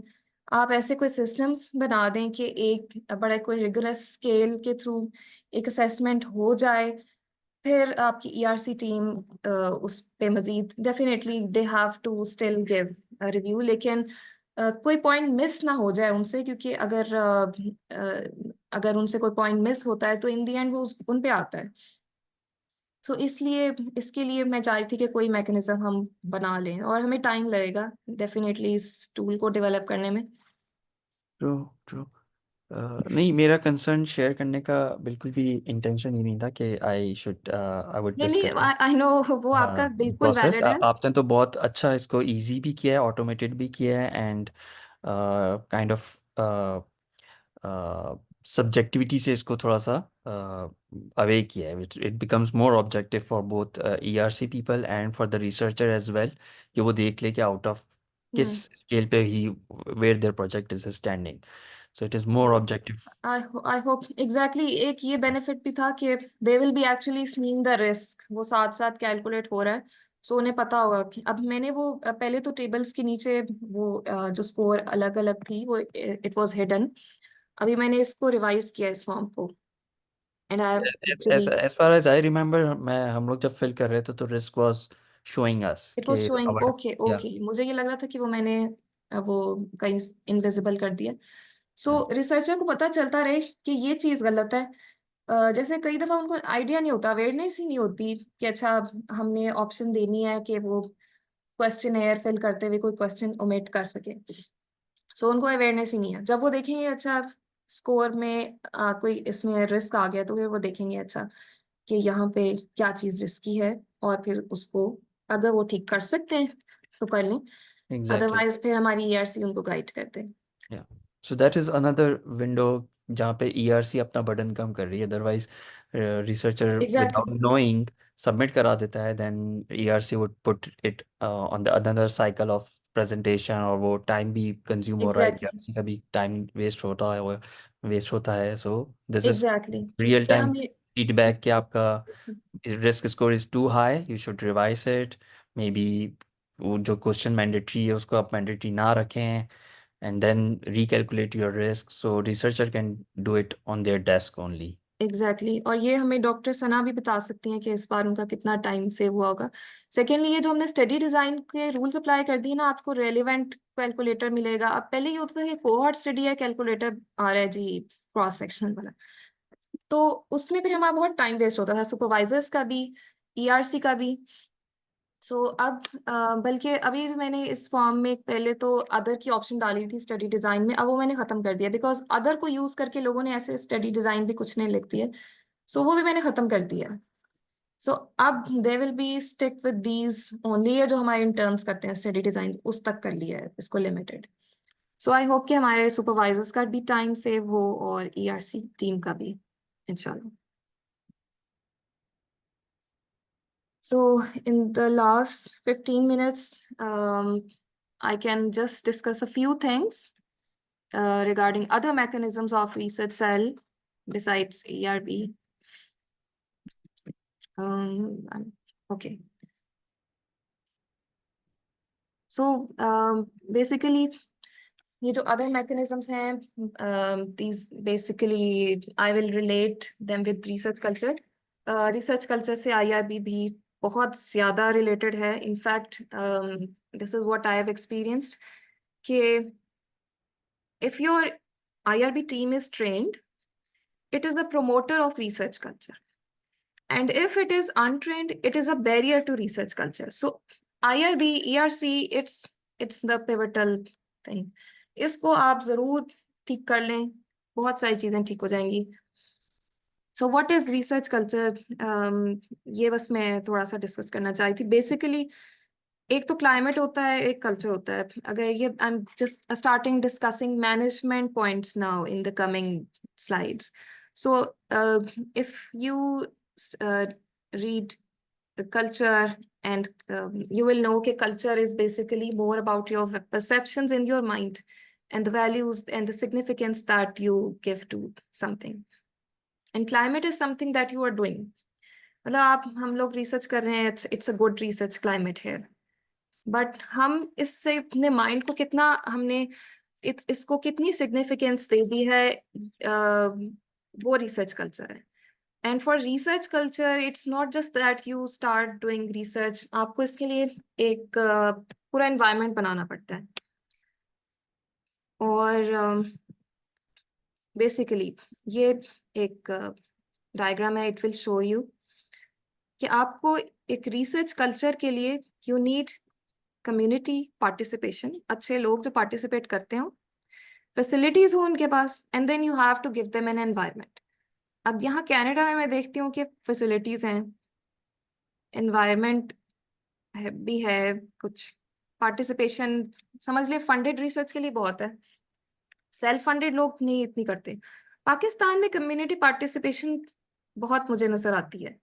आप ऐसे कोई सिस्टम्स बना दें कि एक बड़ा कोई रिगरस स्केल के थ्रू एक असेसमेंट हो जाए, फिर आपकी ERC टीम उस पे मजीद definitely they have to still give review, लेकिन कोई पॉइंट मिस ना हो जाए उनसे, क्योंकि अगर उनसे कोई पॉइंट मिस होता है तो इन दी एंड वो उन पे आता है। सो इसलिए इसके लिए मैं चाह रही थी कि कोई मैकेनिज्म हम बना लें, और हमें टाइम लगेगा डेफिनेटली इस टूल को डेवलप करने में। True. नहीं, मेरा कंसर्न शेयर करने का बिल्कुल भी इंटेंशन ही नहीं था कि आई वुड नहीं नहीं, डिस्करेज आई नो वो आपका बिल्कुल प्रोसेस। वैलिड है। आपने तो बहुत अच्छा इसको इजी भी किया है, ऑटोमेटेड भी किया है, एंड काइंड ऑफ सब्जेक्टिविटी से इसको थोड़ा सा अवे किया है। It becomes more objective for both ERC people and for the researcher as well, कि वो देख ले कि आउट ऑफ किस स्केल पे ही where their project is standing, so it is more objective. I hope exactly. एक ये बेनिफिट भी था कि they will be actually seeing the risk, वो साथ साथ कैलकुलेट हो रहा है। सो उन्हें पता होगा कि अब मैंने वो पहले तो टेबल्स के नीचे वो जो स्कोर अलग अलग थी वो इट वाज हिडन। अभी मैंने इसको रिवाइज किया इस फॉर्म को, and I have actually As far as I remember, हम लोग जब फिल कर रहे थे तो risk was showing us it was कि showing. our okay yeah okay, मुझे ये लग रहा था कि वो मैंने वो कहीं इनविजिबल कर दिया। सो yeah रिसर्चर को पता चलता रहे कि ये चीज गलत है। जैसे कई दफा उनको आइडिया नहीं होता, अवेयरनेस ही नहीं होती कि अच्छा हमने ऑप्शन देनी है कि वो क्वेश्चन एयर फिल करते हुए कोई क्वेश्चन ओमिट कर सके। सो उनको अवेयरनेस ही नहीं है। जब वो देखेंगे अच्छा स्कोर में कोई इसमें रिस्क आ गया, तो फिर वो देखेंगे अच्छा कि यहाँ पे क्या चीज रिस्की है, और फिर उसको अगर वो ठीक कर सकते हैं तो कर लें, exactly अदरवाइज फिर हमारी ERC उनको गाइड करते हैं। yeah so that is another window जहाँ पे ERC अपना बर्डन कम कर रही है। Otherwise researcher exactly without knowing submit करा देता है, then ERC would put it on the another cycle of presentation, और वो टाइम भी कंज्यूम हो रहा है, एग्जैक्टली ERC का भी टाइम वेस्ट होता है। So this is exactly. Real क्या टाइम हमें फीडबैक कि आपका risk score is too high, you should revise it. Maybe वो जो क्वेश्चन मैंडेटरी है उसको आप मैंडेटरी ना रखें, and then recalculate your risk so researcher can do it on their desk only. Exactly और ये हमें डॉक्टर सना भी बता सकती हैं कि इस बार उनका कितना टाइम सेव हुआ होगा। सेकेंडली, ये जो हमने स्टडी डिजाइन के रूल्स अप्लाई कर दिए ना, आपको रेलिवेंट कैलकुलेटर मिलेगा। अब पहले ये होता था कि कोहॉर्ट स्टडी है, कैलकुलेटर आ रहा है जी क्रॉस सेक्शनल वाला, तो उसमें फिर हमारा बहुत टाइम वेस्ट होता था, सुपरवाइजर्स का भी, ERC का भी। सो अब बल्कि अभी भी मैंने इस फॉर्म में पहले तो अदर की ऑप्शन डाली थी स्टडी डिजाइन में, अब वो मैंने खत्म कर दिया बिकॉज अदर को यूज करके लोगों ने ऐसे स्टडी डिजाइन भी कुछ ने लिख दिए। सो वो भी मैंने खत्म कर दिया। सो अब दे will B stick with these only, है जो हमारे इंटर्न्स करते हैं स्टडी डिजाइन उस तक कर लिया है इसको लिमिटेड। सो आई होप कि हमारे सुपरवाइजर्स का भी टाइम सेव हो और ERC टीम का भी, इंशाल्लाह। So in the last 15 minutes, I can just discuss a few things regarding other mechanisms of research cell besides ERB. Okay. So basically ये जो other mechanisms हैं, these basically I will relate them with research culture. Research culture से IRB भी बहुत ज़्यादा related है. In fact, this is what I have experienced कि if your IRB team is trained, it is a promoter of research culture. And if it is untrained, it is a barrier to research culture. So IRB, ERC, it's the pivotal thing. इसको आप जरूर ठीक कर लें, बहुत सारी चीजें ठीक हो जाएंगी. So what is research culture? ये बस मैं थोड़ा सा डिस्कस करना चाहती थी. बेसिकली एक तो क्लाइमेट होता है, एक कल्चर होता है. अगर ये I am just starting discussing management points now in the coming slides. So if you read the culture and you will know that culture is basically more about your perceptions in your mind and the values and the significance that you give to something. And climate is something that you are doing. मतलब आप हम लोग research कर रहे हैं, it's a good research climate here. But हम इससे अपने माइंड को कितना हमने इसको कितनी सिग्निफिकेंस दे दी है, वो रिसर्च कल्चर है. And for research culture it's not just that you start doing research, आपको इसके लिए एक पूरा एनवायरनमेंट बनाना पड़ता है. और बेसिकली ये एक डायग्राम है, इट विल शो यू कि आपको एक रिसर्च कल्चर के लिए यू नीड कम्युनिटी पार्टिसिपेशन, अच्छे लोग जो पार्टिसिपेट करते हो, फैसिलिटीज हो उनके पास, and then you have to give them an environment. अब यहाँ कनाडा में मैं देखती हूँ कि फैसिलिटीज हैं, एनवायरनमेंट भी है, कुछ पार्टिसिपेशन समझ ले फंडेड रिसर्च के लिए बहुत है, सेल्फ फंडेड लोग नहीं इतनी करते. पाकिस्तान में कम्युनिटी पार्टिसिपेशन बहुत मुझे नजर आती है.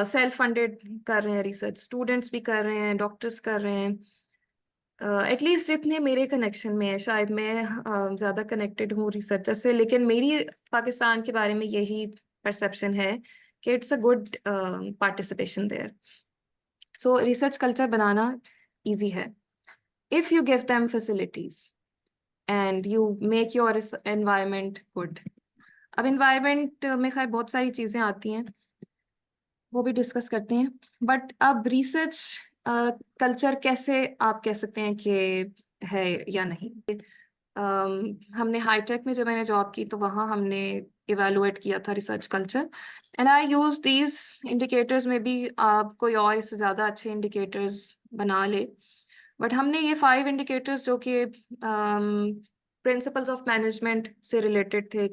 सेल्फ फंडेड कर रहे हैं रिसर्च, स्टूडेंट्स भी कर रहे हैं, डॉक्टर्स कर रहे हैं. एटलीस्ट जितने मेरे कनेक्शन में है, शायद मैं ज़्यादा कनेक्टेड हूँ रिसर्चर से, लेकिन मेरी पाकिस्तान के बारे में यही परसेप्शन है कि it's a good participation there. So research culture बनाना ईजी है if you give them facilities and you make your environment good. अब एनवायरनमेंट में खैर बहुत सारी चीज़ें आती हैं, वो भी डिस्कस करते हैं. बट अब रिसर्च कल्चर कैसे आप कह सकते हैं कि है या नहीं. हमने हाईटेक में जब मैंने जॉब की तो वहाँ हमने इवेलुएट किया था research culture, and I use these indicators. में भी आप कोई और इससे ज़्यादा अच्छे इंडिकेटर्स बना ले, बट हमने ये 5 इंडिकेटर्स जो कि प्रिंसिपल्स ऑफ मैनेजमेंट से रिलेटेड थे.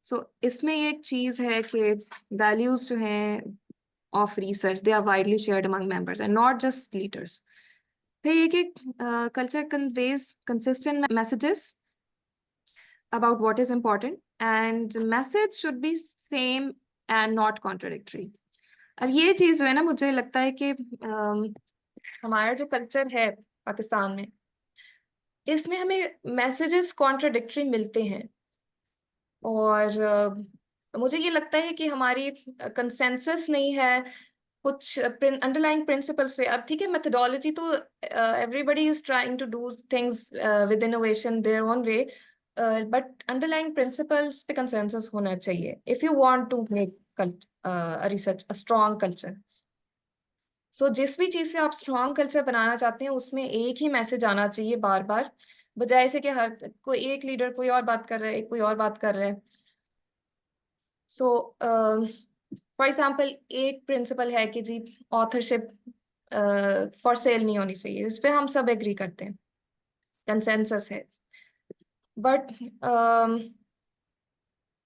सो इसमें ये एक चीज़ है कि वैल्यूज जो हैं of research, they are widely shared among members and not just leaders. फिर ये कि culture conveys consistent messages about what is important and message should be same and not contradictory. अब ये चीज़ जो है ना, मुझे लगता है कि हमारा जो कल्चर है पाकिस्तान में, इसमें हमें मैसेजेस कॉन्ट्राडिक्टरी मिलते हैं. और मुझे ये लगता है कि हमारी कंसेंसस नहीं है कुछ अंडरलाइंग प्रिंसिपल से. अब ठीक है, मेथोडोलॉजी तो everybody is trying to do things with innovation their own way, but underlying principles पे कंसेंसस होना चाहिए if you want to make research a strong culture. So जिस भी चीज़ से आप स्ट्रॉन्ग कल्चर बनाना चाहते हैं उसमें एक ही मैसेज आना चाहिए बार बार, बजाय से कि हर कोई एक लीडर कोई और बात कर रहा है, कोई और बात कर रहा है. सो फॉर एग्जाम्पल एक प्रिंसिपल है कि जी ऑथरशिप फॉर सेल नहीं होनी चाहिए, इस पे हम सब एग्री करते हैं, कंसेंसस है. बट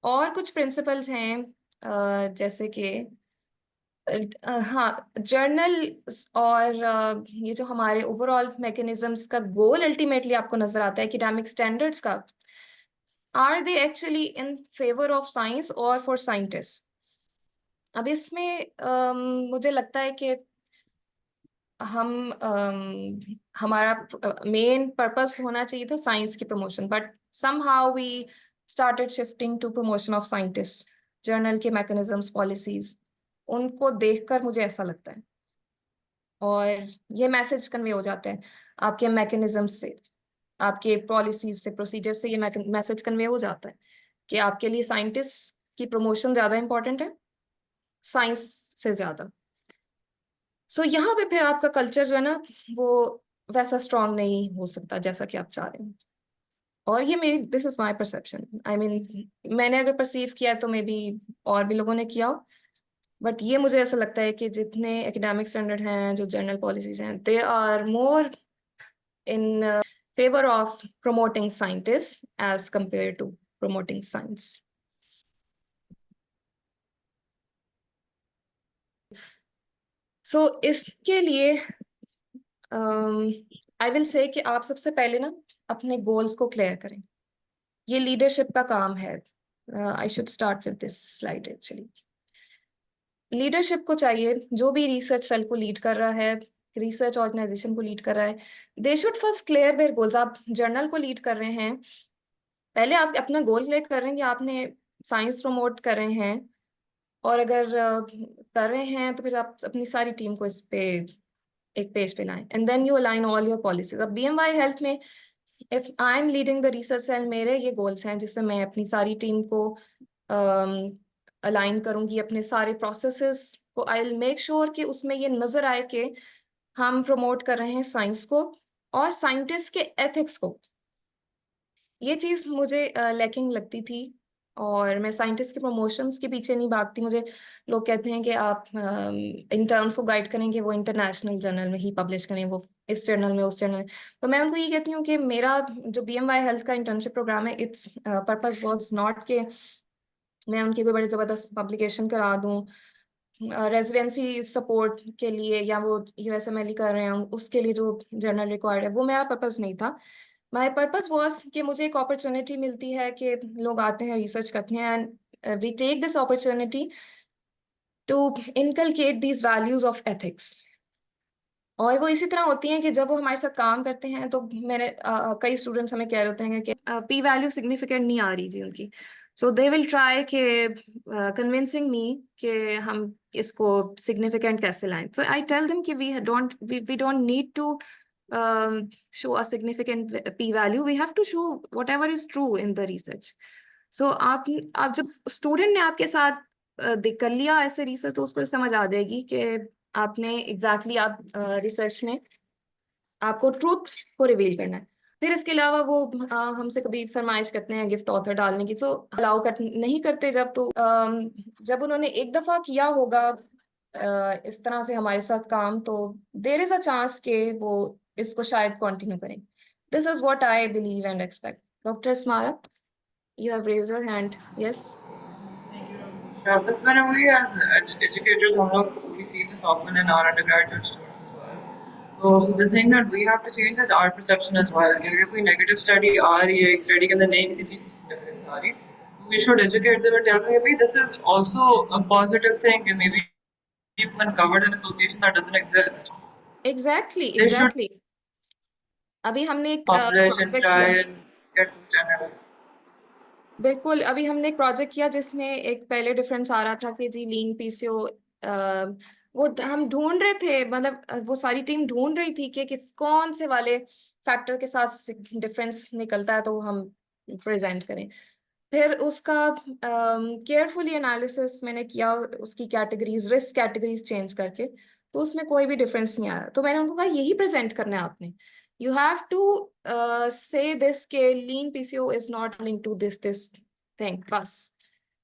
और कुछ प्रिंसिपल्स हैं जैसे कि हाँ, जर्नल और ये जो हमारे ओवरऑल मैकेनिज्म्स का गोल अल्टीमेटली आपको नजर आता है एकेडमिक स्टैंडर्ड्स का, are they actually in favour of science और फॉर साइंटिस्ट. अब इसमें मुझे लगता है कि हम हमारा मेन पर्पस होना चाहिए था साइंस की promotion, but somehow we started shifting to promotion of scientists, journal के mechanisms, policies. उनको देखकर मुझे ऐसा लगता है, और ये मैसेज कन्वे हो जाता है आपके मैकेनिज्म से, आपके पॉलिसीज से, प्रोसीजर से, ये मैसेज कन्वे हो जाता है कि आपके लिए साइंटिस्ट की प्रमोशन ज्यादा इंपॉर्टेंट है साइंस से ज्यादा। सो यहाँ पे फिर आपका कल्चर जो है ना वो वैसा स्ट्रांग नहीं हो सकता जैसा कि आप चाह रहे हैं। और ये मेरी, this is my perception, I mean मैंने अगर परसीव किया है तो मे बी और भी लोगों ने किया हो, बट ये मुझे ऐसा लगता है कि जितने एकेडमिक स्टैंडर्ड हैं, जो जर्नल पॉलिसीज हैं, they are more in favor of promoting scientists as compared to promoting science. So इसके लिए आई विल से कि आप सबसे पहले ना अपने गोल्स को क्लियर करें। ये लीडरशिप का काम है। I should start with this slide actually. Leadership को चाहिए, जो भी रिसर्च सेल को लीड कर रहा है, रिसर्च ऑर्गेनाइजेशन को लीड कर रहा है, they should first clear their goals. आप जर्नल को लीड कर रहे हैं, पहले आप अपना गोल क्लियर कर रहे हैं कि आपने साइंस प्रमोट कर रहे हैं, और अगर कर रहे हैं तो फिर आप अपनी सारी टीम को इस पे एक पेज पे लाएं, and then you align all your policies. अब बीएमवाई हेल्थ में if I am leading the research cell, मेरे ये गोल्स हैं जिससे मैं अपनी सारी टीम को अलाइन करूंगी, अपने सारे प्रोसेसेस को आई विल मेक श्योर कि उसमें ये नजर आए कि हम प्रमोट कर रहे हैं साइंस को और साइंटिस्ट के एथिक्स को। ये चीज मुझे लैकिंग लगती थी, और मैं साइंटिस्ट के प्रमोशंस के पीछे नहीं भागती। मुझे लोग कहते हैं कि आप इंटर्न्स को गाइड करेंगे, वो इंटरनेशनल जर्नल में ही पब्लिश करें, वो इस जर्नल में, उस जर्नल में। तो मैं उनको ये कहती हूँ कि मेरा जो बीएमवाई हेल्थ का इंटर्नशिप प्रोग्राम है, इट्स पर्पज वाज नॉट कि मैं उनकी कोई बड़ी जबरदस्त पब्लिकेशन करा दूँ रेजिडेंसी सपोर्ट के लिए, या वो यूएसएमएल कर रहे हैं उसके लिए जो जर्नल रिक्वायर्ड है, वो मेरा पर्पस नहीं था। माई पर्पस वॉज कि मुझे एक अपॉर्चुनिटी मिलती है कि लोग आते हैं, रिसर्च करते हैं, and we take this opportunity to inculcate these values of ethics. और वो इसी तरह होती हैं कि जब वो हमारे साथ काम करते हैं तो मैंने कई स्टूडेंट्स हमें कह रहे होते हैं कि पी वैल्यू सिग्निफिकेंट नहीं आ रही जी उनकी, सो दे विल ट्राई के कन्विंसिंग मी कि हम इसको सिग्निफिकेंट कैसे लाएं। सो आई टेल देम कि we don't need to show a significant p value, we have to show whatever is true in the research. So आप जब student ने आपके साथ कर लिया ऐसे रिसर्च, तो उसको समझ आ जाएगी कि आपने एग्जैक्टली आप रिसर्च में आपको ट्रूथ को रिवील करना है। फिर इसके अलावा वो हमसे कभी फरमाइश करते हैं गिफ्ट ऑथर डालने की, तो अलाउ कर नहीं करते। जब तो जब उन्होंने एक दफा किया होगा इस तरह से हमारे साथ काम, तो देयर इज अ चांस के वो इसको शायद कंटिन्यू करें। This is what I believe and expect. Doctor स्मारक, you have raised your hand. Yes. बस मैंने वही एज educators हम लोग we see this often in our undergraduate students as well. So the thing that we have to change is our perception as well. कि अगर कोई negative study आ रही है, एक study के अंदर नई किसी चीज़ की significance आ रही है, we should educate them and tell them maybe this is also a positive thing and maybe you've uncovered an association that doesn't exist. Exactly, They should exactly. अभी हमने एक publish and प्रोजेक्ट try किया, and get to the standard. बिल्कुल अभी हमने एक project किया जिसमें एक पहले डिफरेंस आ रहा था कि जी लीन पीसीओ, वो हम ढूंढ रहे थे, मतलब वो सारी टीम ढूंढ रही थी कि किस कौन से वाले फैक्टर के साथ डिफरेंस निकलता है तो वो हम प्रेजेंट करें। फिर उसका केयरफुली एनालिसिस मैंने किया, उसकी कैटेगरीज, रिस्क कैटेगरीज चेंज करके, तो उसमें कोई भी डिफरेंस नहीं आया। तो मैंने उनको कहा यही प्रेजेंट करना है आपने, you have to say this के lean PCO is not linked to this thing। बस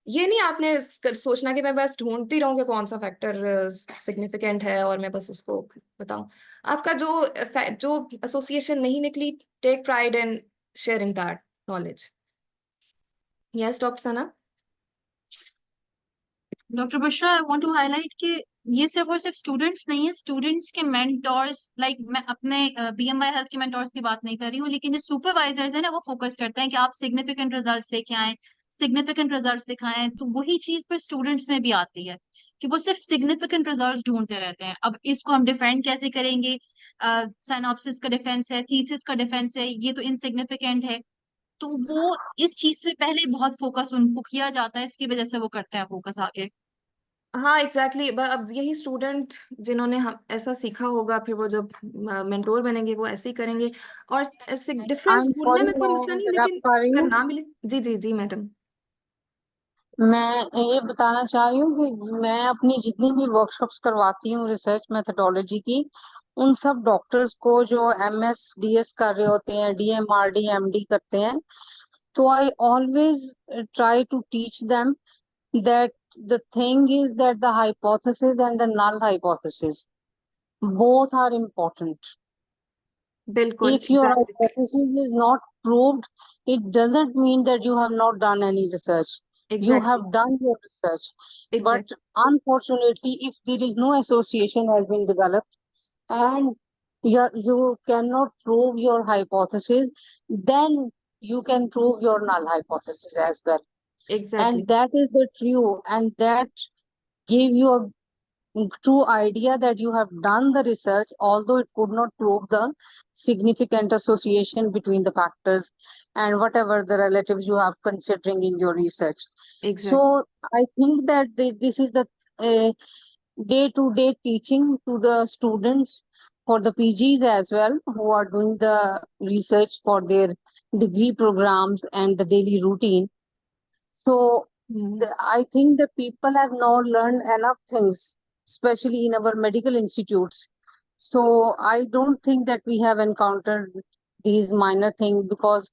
ये नहीं आपने सोचना कि मैं बस ढूंढती रहूं कि कौन सा फैक्टर सिग्निफिकेंट है और मैं बस उसको बताऊं। आपका जो एसोसिएशन नहीं निकली, take pride in sharing that knowledge. Yes doctor Sana. Doctor Bushra, I want to highlight कि ये सिर्फ और सिर्फ स्टूडेंट्स नहीं है, स्टूडेंट्स के मेंटोर्स, लाइक मैं अपने बीएमवाई हेल्थ के मेंटोर्स की बात नहीं कर रही हूँ, लेकिन जो सुपरवाइजर्स है ना, वो फोकस करते हैं कि आप सिग्निफिकेंट रिजल्ट्स लेके आए, सिग्निफिकेंट रिजल्ट्स दिखाएं। तो वही चीज पर स्टूडेंट्स में भी आती है कि वो सिर्फ सिग्निफिकेंट रिजल्ट्स ढूंढते रहते हैं। अब इसको हम डिफेंड कैसे करेंगे? साइनॉप्सिस का डिफेंस है, थीसिस का डिफेंस है, ये तो इनसिग्निफिकेंट है। तो वो इस चीज पे पहले बहुत फोकस उनको किया जाता है, इसकी वजह से वो करते हैं फोकस आगे। हाँ एग्जैक्टली अब यही स्टूडेंट जिन्होंने हम ऐसा सीखा होगा फिर वो जब मेंटोर बनेंगे वो ऐसे ही करेंगे और ऐसे डिफरेंस I'm बोलने sorry, में कोई मैं मसला नहीं, इंटरप्ट लेकिन कर रही अगर हूँ। ना मिले। जी जी जी मैडम। मैं ये बताना चाह रही हूँ कि मैं अपनी जितनी भी वर्कशॉप्स करवाती हूँ रिसर्च मेथोडोलॉजी की, उन सब डॉक्टर्स को जो MS DS कर रहे होते हैं, DM RD MD करते हैं, तो I always try to teach them that the thing is that the hypothesis and the null hypothesis both are important. बिल्कुल If your exactly hypothesis is not proved, it doesn't mean that you have not done any research. You exactly have done your research. But exact unfortunately, if there is no association has been developed and you cannot prove your hypothesis, then you can prove your null hypothesis as well. Exactly And that is the true, and that give you a true idea that you have done the research, although it could not prove the significant association between the factors and whatever the relatives you are considering in your research. Exact So I think that this is the day-to-day teaching to the students for the PGs as well, who are doing the research for their degree programs and the daily routine. So I think that people have now learned enough things, especially in our medical institutes. So I don't think that we have encountered these minor things, because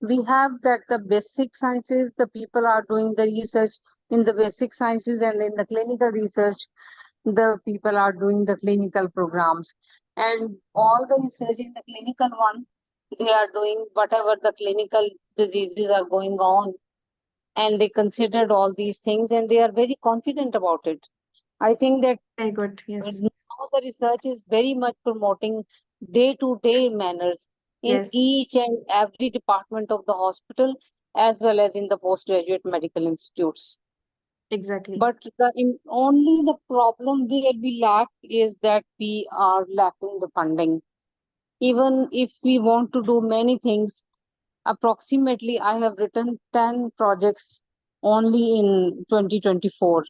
we have that the basic sciences, the people are doing the research in the basic sciences, and in the clinical research, the people are doing the clinical programs. And all the research in the clinical one, they are doing whatever the clinical diseases are going on, and they considered all these things and they are very confident about it. I think that very good yes now the research is very much promoting day-to-day manners in yes each and every department of the hospital, as well as in the postgraduate medical institutes. Exactly But only the problem where we lack is that we are lacking the funding. Even if we want to do many things, approximately I have written 10 projects only in 2024.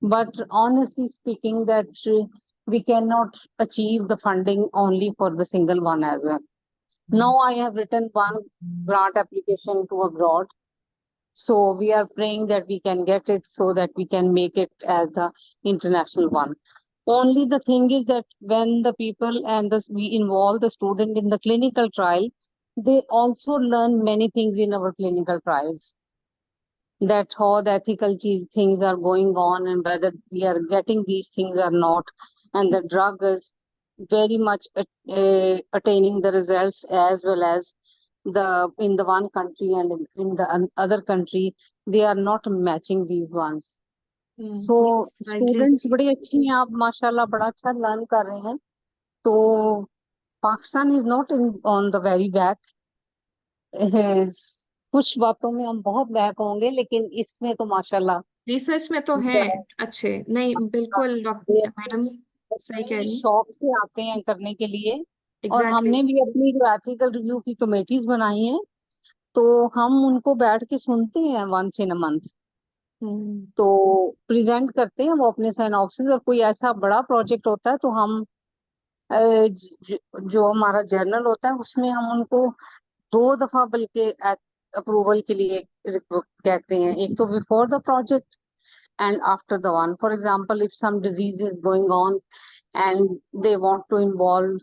But honestly speaking, that we cannot achieve the funding only for the single one as well. Now I have written one grant application to abroad. So we are praying that we can get it so that we can make it as the international one. Only the thing is that when the people and we involve the student in the clinical trial, they also learn many things in our clinical trials. That how the ethical things are going on and whether we are getting these things or not. And the drug is very much attaining the results, as well as in the one country and in the other country, they are not matching these ones. So yes I agree students बड़े अच्छे हैं, आप माशाल्लाह बड़ा अच्छा learn कर रहे हैं. तो Pakistan is not on the very back. कुछ बातों में हम बहुत बैक होंगे, लेकिन इसमें तो माशाल्लाह रिसर्च में तो हैं अच्छे, नहीं बिल्कुल डॉक्टर मैडम सही कह रही शौक से आते हैं करने के लिए. और एग्जैक्टली हमने भी अपनी जो एथिकल रिव्यू की कमेटीज बनाई हैं, तो हम उनको बैठ के सुनते हैं वंस इन अ मंथ. तो प्रेजेंट करते हैं वो अपने साइनॉप्सिस, और कोई ऐसा बड़ा प्रोजेक्ट होता है तो हम जो हमारा जर्नल होता है उसमें हम उनको 2 दफा बल्कि अप्रूवल के लिए कहते हैं. एक तो before the project and after the one. For example, if some disease is going on and they want to involve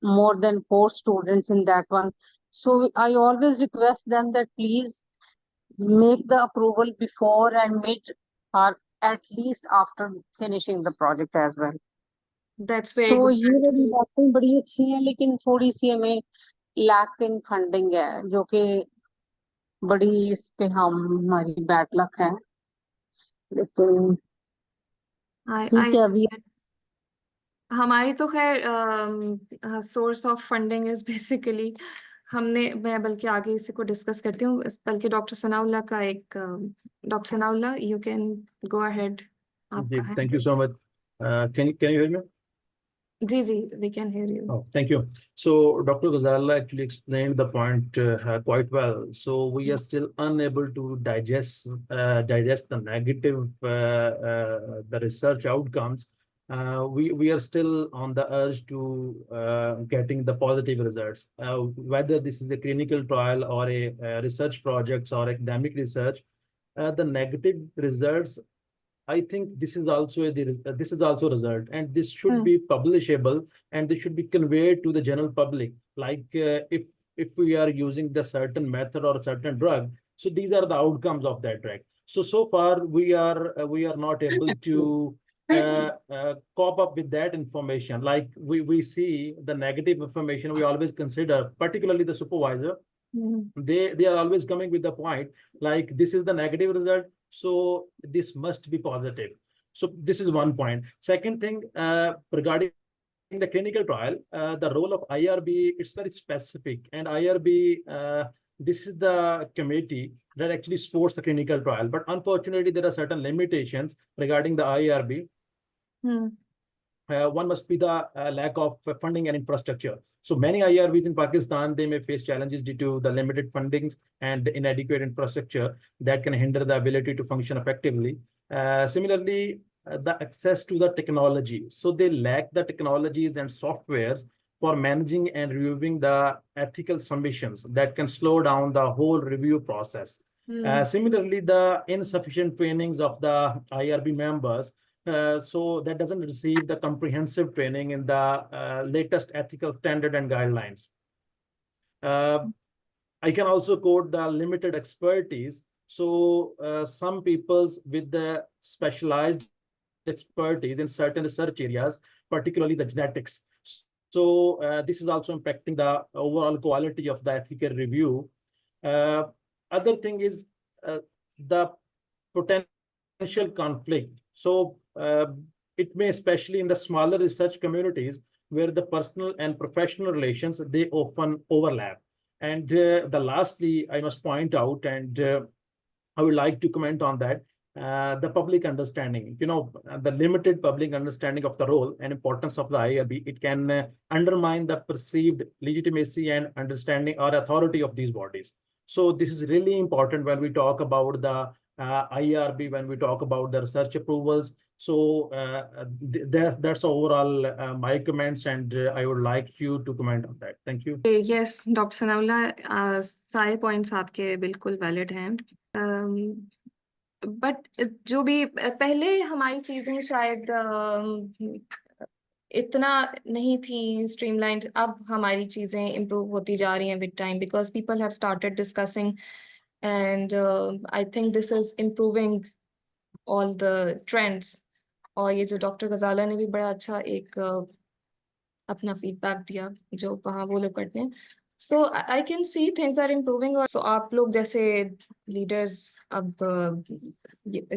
more than 4 students in that one, so I always request them that please make the approval before and meet or at least after finishing the project as well. That's very So good ये वाली बातें बड़ी अच्छी हैं, लेकिन थोड़ी सी हमें lack इन funding है, जो कि बड़ी इस पे हमारी बैड लक है. लेकिन ठीक है, अभी हमारी तो खैर source of funding is basically मैं बल्कि आगे इसी को डिस्कस करती हूँ, बल्कि डॉक्टर सनाउल्लाह का एक doctor Sanaullah you can go ahead, आपका है Thank you so much. Can you hear me? Ji, we can hear you. Oh, thank you. So Dr. Ghazala actually explained the point quite well. So we are still unable to digest the negative the research outcomes. We are still on the urge to getting the positive results. Whether this is a clinical trial or a research projects or academic research, the negative results, I think this is also a result, and this should be publishable, and this should be conveyed to the general public. Like if we are using the certain method or certain drug, so these are the outcomes of that drug. So far we are not able to cope up with that information. Like we see the negative information, we always consider, particularly the supervisor. They are always coming with the point like this is the negative result, so this must be positive. So this is one point. Second thing, regarding the clinical trial, the role of IRB, it's very specific, and IRB, this is the committee that actually supports the clinical trial, but unfortunately there are certain limitations regarding the IRB. One must be the lack of funding and infrastructure. So many IRBs in Pakistan, they may face challenges due to the limited fundings and inadequate infrastructure that can hinder the ability to function effectively. Similarly, the access to the technology. So they lack the technologies and softwares for managing and reviewing the ethical submissions that can slow down the whole review process. Similarly, the insufficient trainings of the IRB members, so that doesn't receive the comprehensive training in the latest ethical standard and guidelines. I can also quote the limited expertise. So some peoples with the specialized expertise in certain research areas, particularly the genetics. So this is also impacting the overall quality of the ethical review. Other thing is the potential conflict. So it may, especially in the smaller research communities where the personal and professional relations, they often overlap. And the lastly, I must point out, and I would like to comment on that, the public understanding, the limited public understanding of the role and importance of the IRB, it can undermine the perceived legitimacy and understanding or authority of these bodies. So this is really important when we talk about the IRB, when we talk about the research approvals. So that's overall my comments, and I would like you to comment on that. Thank you. Yes, Dr. Sanaullah, सारे points आपके बिल्कुल valid हैं. But जो भी पहले हमारी चीजें शायद इतना नहीं थी स्ट्रीमलाइंड, अब हमारी चीजें इम्प्रूव होती जा रही हैं with time, because people have started discussing, and I think this is improving all the trends. और ये जो डॉक्टर गजाला ने भी बड़ा अच्छा एक अपना फीडबैक दिया जो वहाँ वो लोग करते हैं. So I can see things are improving. और सो आप लोग जैसे लीडर्स, अब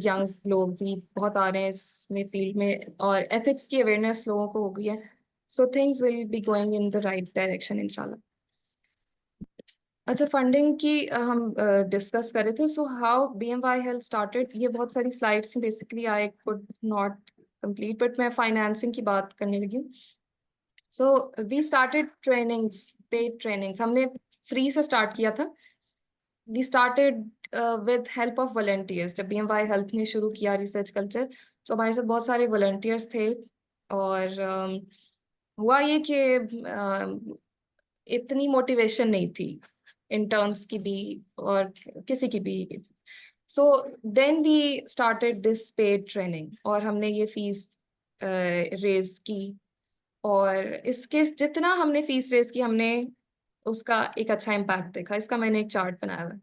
यंग लोग भी बहुत आ रहे हैं इसमें फील्ड में, और एथिक्स की अवेयरनेस लोगों को हो गई है. So things will be going in the right direction इंशाल्लाह. अच्छा, फंडिंग की हम डिस्कस कर रहे थे. So how BMY health started, ये बहुत सारी slides basically I could not complete, but मैं फाइनेंसिंग की बात करने लगी हूँ. So we started trainings, paid trainings. हमने फ्री से स्टार्ट किया था. We started with help of volunteers. जब BMY हेल्थ ने शुरू किया रिसर्च कल्चर, तो हमारे साथ बहुत सारे volunteers थे. और हुआ ये कि इतनी मोटिवेशन नहीं थी इंटर्न्स की भी और किसी की भी. So then we started this paid training, और हमने ये फीस रेज की. और इसके जितना हमने फीस रेस की, हमने उसका एक अच्छा इम्पैक्ट देखा. इसका मैंने एक चार्ट बनाया है.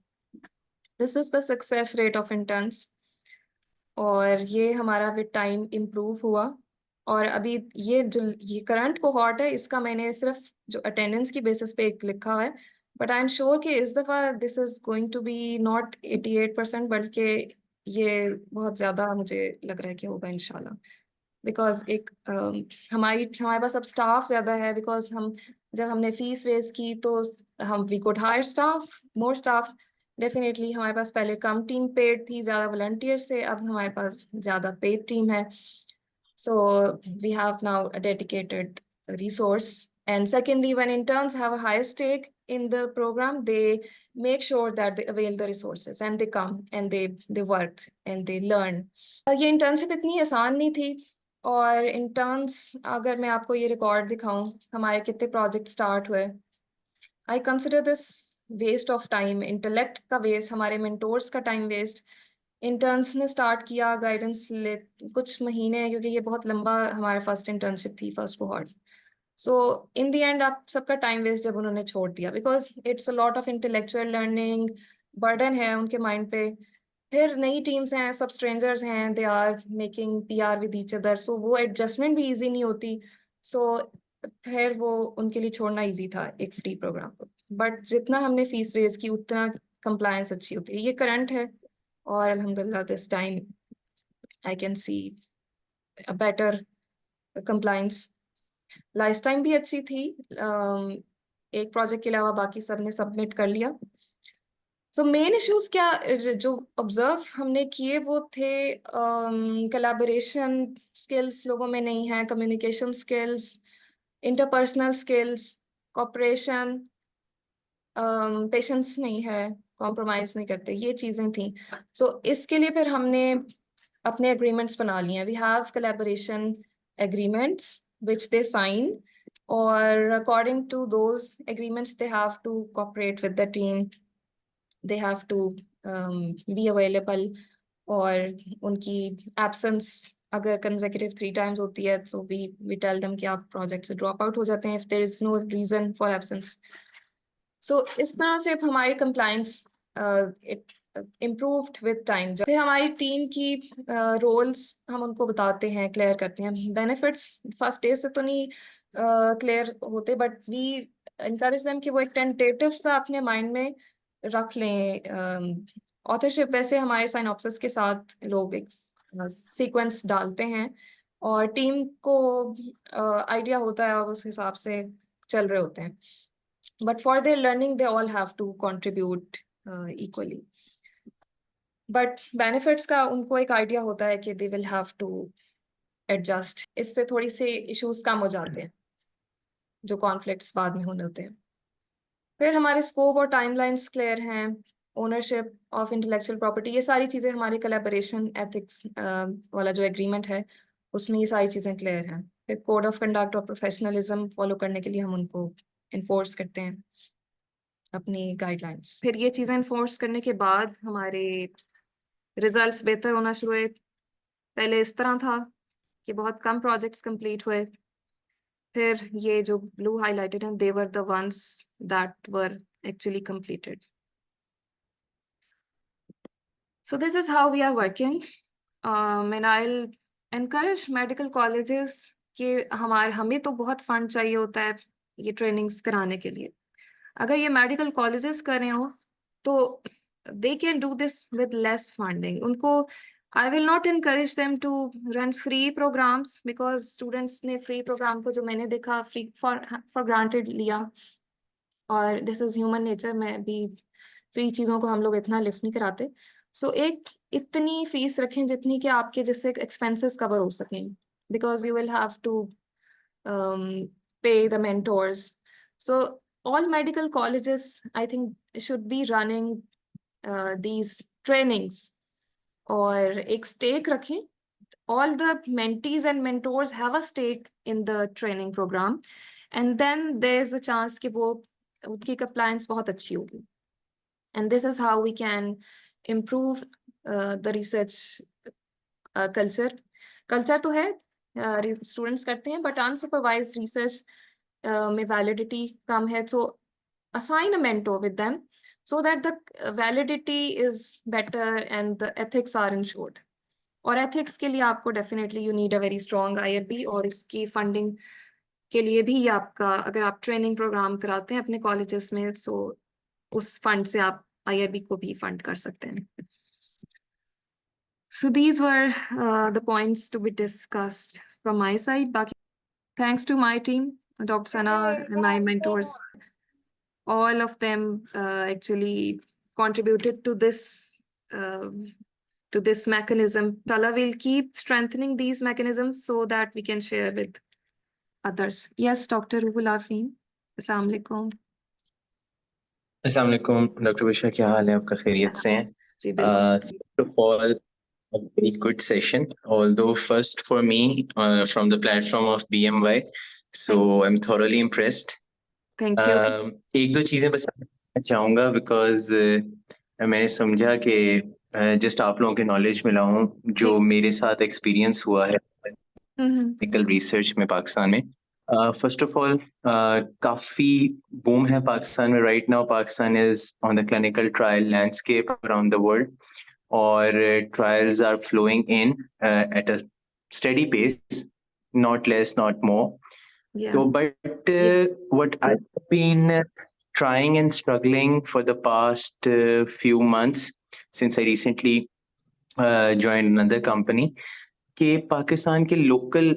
This is the success rate of interns, और ये हमारा विद टाइम इम्प्रूव हुआ. और अभी ये करंट कोहॉर्ट है, इसका मैंने सिर्फ जो अटेंडेंस की बेसिस पे एक लिखा है, बट आई एम श्योर कि इस दफ़ा this is going to be not 88%, बल्कि ये बहुत ज़्यादा मुझे लग रहा है कि होगा इंशाल्लाह. बिकॉज एक हमारे पास अब स्टाफ ज़्यादा है, बिकॉज जब हमने फीस रेज की तो हम we could hire staff, more staff. Definitely हमारे पास पहले कम टीम पेड थी, ज़्यादा वॉलंटियर्स से, अब हमारे पास ज़्यादा पेड टीम है. So we have now a dedicated resource. And secondly, when interns have a higher stake in the program, they make sure that they avail the resources and they come and they work and they learn. ये internship इतनी आसान नहीं थी, और interns अगर मैं आपको ये रिकॉर्ड दिखाऊं हमारे कितने प्रोजेक्ट स्टार्ट हुए, I consider this waste of time, intellect का वेस्ट, हमारे मेंटोर्स का टाइम वेस्ट। इंटर्न्स ने स्टार्ट किया गाइडेंस ले कुछ महीने, क्योंकि ये बहुत लंबा हमारा फर्स्ट इंटर्नशिप थी, first cohort. So in the end आप सबका टाइम वेस्ट जब उन्होंने छोड़ दिया, because it's a lot of intellectual learning, burden है उनके माइंड पे। फिर नई टीम्स हैं, सब स्ट्रेंजर्स हैं, they are making PR with each other, so वो एडजस्टमेंट भी इजी नहीं होती। सो फिर वो उनके लिए छोड़ना इजी था एक फ्री प्रोग्राम को। बट जितना हमने फीस रेज की उतना कंप्लायंस अच्छी होती है। ये करंट है, और अल्हम्दुलिल्लाह this time I can C a better compliance. Last time भी अच्छी थी, एक प्रोजेक्ट के अलावा बाकी सब ने सबमिट कर लिया। सो मेन इश्यूज क्या जो ऑब्जर्व हमने किए वो थे, कोलैबोरेशन स्किल्स लोगों में नहीं है, communication skills, interpersonal skills, cooperation, patience नहीं है, कॉम्प्रोमाइज नहीं करते, ये चीजें थी। सो इसके लिए फिर हमने अपने एग्रीमेंट्स बना लिए हैं। We have collaboration agreements which they sign, or according to those agreements they have to cooperate with the team, they have to be available, और उनकी absence अगर consecutive 3 times होती है, so we tell them कि आप project से drop out हो जाते हैं if there is no reason for absence. So इस तरह से हमारी compliance it improved with time. फिर हमारी टीम की रोल्स हम उनको बताते हैं, क्लियर करते हैं। बेनिफिट्स फर्स्ट डे से तो नहीं क्लियर होते, बट वी एनकरेज देम कि वो एक टेंटेटिव सा अपने माइंड में रख लें। ऑथरशिप वैसे हमारे साइनॉप्सिस के साथ लोग एक सीक्वेंस डालते हैं, और टीम को आइडिया होता है और उस हिसाब से चल रहे होते हैं। But for their learning, they all have to contribute equally. But benefits का उनको एक आइडिया होता है कि they will have to adjust. इससे थोड़ी से issues कम हो जाते हैं जो conflicts बाद में होने होते हैं। फिर हमारे scope और timelines clear हैं, ownership of intellectual property, ये सारी चीजें हमारी collaboration ethics वाला जो agreement है उसमें ये सारी चीजें clear हैं। फिर code of conduct और professionalism follow करने के लिए हम उनको enforce करते हैं अपनी गाइडलाइंस। फिर ये चीजें इन्फोर्स करने के बाद हमारे रिजल्ट्स बेहतर होना शुरू हुए। पहले इस तरह था कि बहुत कम प्रोजेक्ट्स कंप्लीट हुए, फिर ये जो ब्लू हाइलाइटेड हैं they were the ones that were actually completed. So this is how we are working, and I will encourage medical colleges कि हमें तो बहुत फंड चाहिए होता है ये ट्रेनिंग्स कराने के लिए। अगर ये मेडिकल कॉलेजेस कर रहे हो तो they can do this with less funding. उनको I will not encourage them to run free programs, because students ने free program को जो मैंने देखा free for granted लिया, और this is human nature, मैं भी free चीज़ों को हम लोग इतना लिफ्ट नहीं कराते। So एक इतनी फीस रखें जितनी कि आपके जिससे expenses cover हो सकें, because you will have to pay the mentors. So all medical colleges I think should be running these trainings, और एक stake रखें, all the mentees and mentors have a stake in the training program, and then there's a chance कि वो उनकी compliance बहुत अच्छी होगी, and this is how we can improve the research culture. Culture तो है, students करते हैं, but unsupervised research में validity कम है, so assign a mentor with them so that the validity is better and the ethics are ensured. और ethics के लिए आपको definitely you need a very strong IRB, और इसकी funding के लिए भी आपका अगर आप training program कराते हैं अपने colleges में, so उस fund से आप IRB को भी fund कर सकते हैं। So these were the points to be discussed from my side. Baki, thanks to my team, Dr. Sana and my mentors. All of them actually contributed to this mechanism. Tala will keep strengthening these mechanisms so that we can share with others. Yes, Dr. Ruhul Afeen. Assalamu alaikum. अस्सलाम वालेकुम doctor बशा, क्या हाल है आपका? खैरियत से हैं? जी बिल्कुल. First of all, a very good session, although first for me from the platform of BMY, so I'm thoroughly impressed. Thank you. एक दो चीजें बस बताना चाहूंगा because मैंने समझा कि जस्ट आप लोगों के नॉलेज में लाऊं जो जी. मेरे साथ एक्सपीरियंस हुआ है हम्म. क्लिनिकल रिसर्च में पाकिस्तान में. फर्स्ट ऑफ ऑल काफी बूम है पाकिस्तान में. Right now Pakistan is on the clinical trial landscape around the world, और trials are flowing in at a steady pace, not less, not more. Yeah. So, but what I've been trying and struggling for the past few months since I recently joined another company, कि पाकिस्तान के local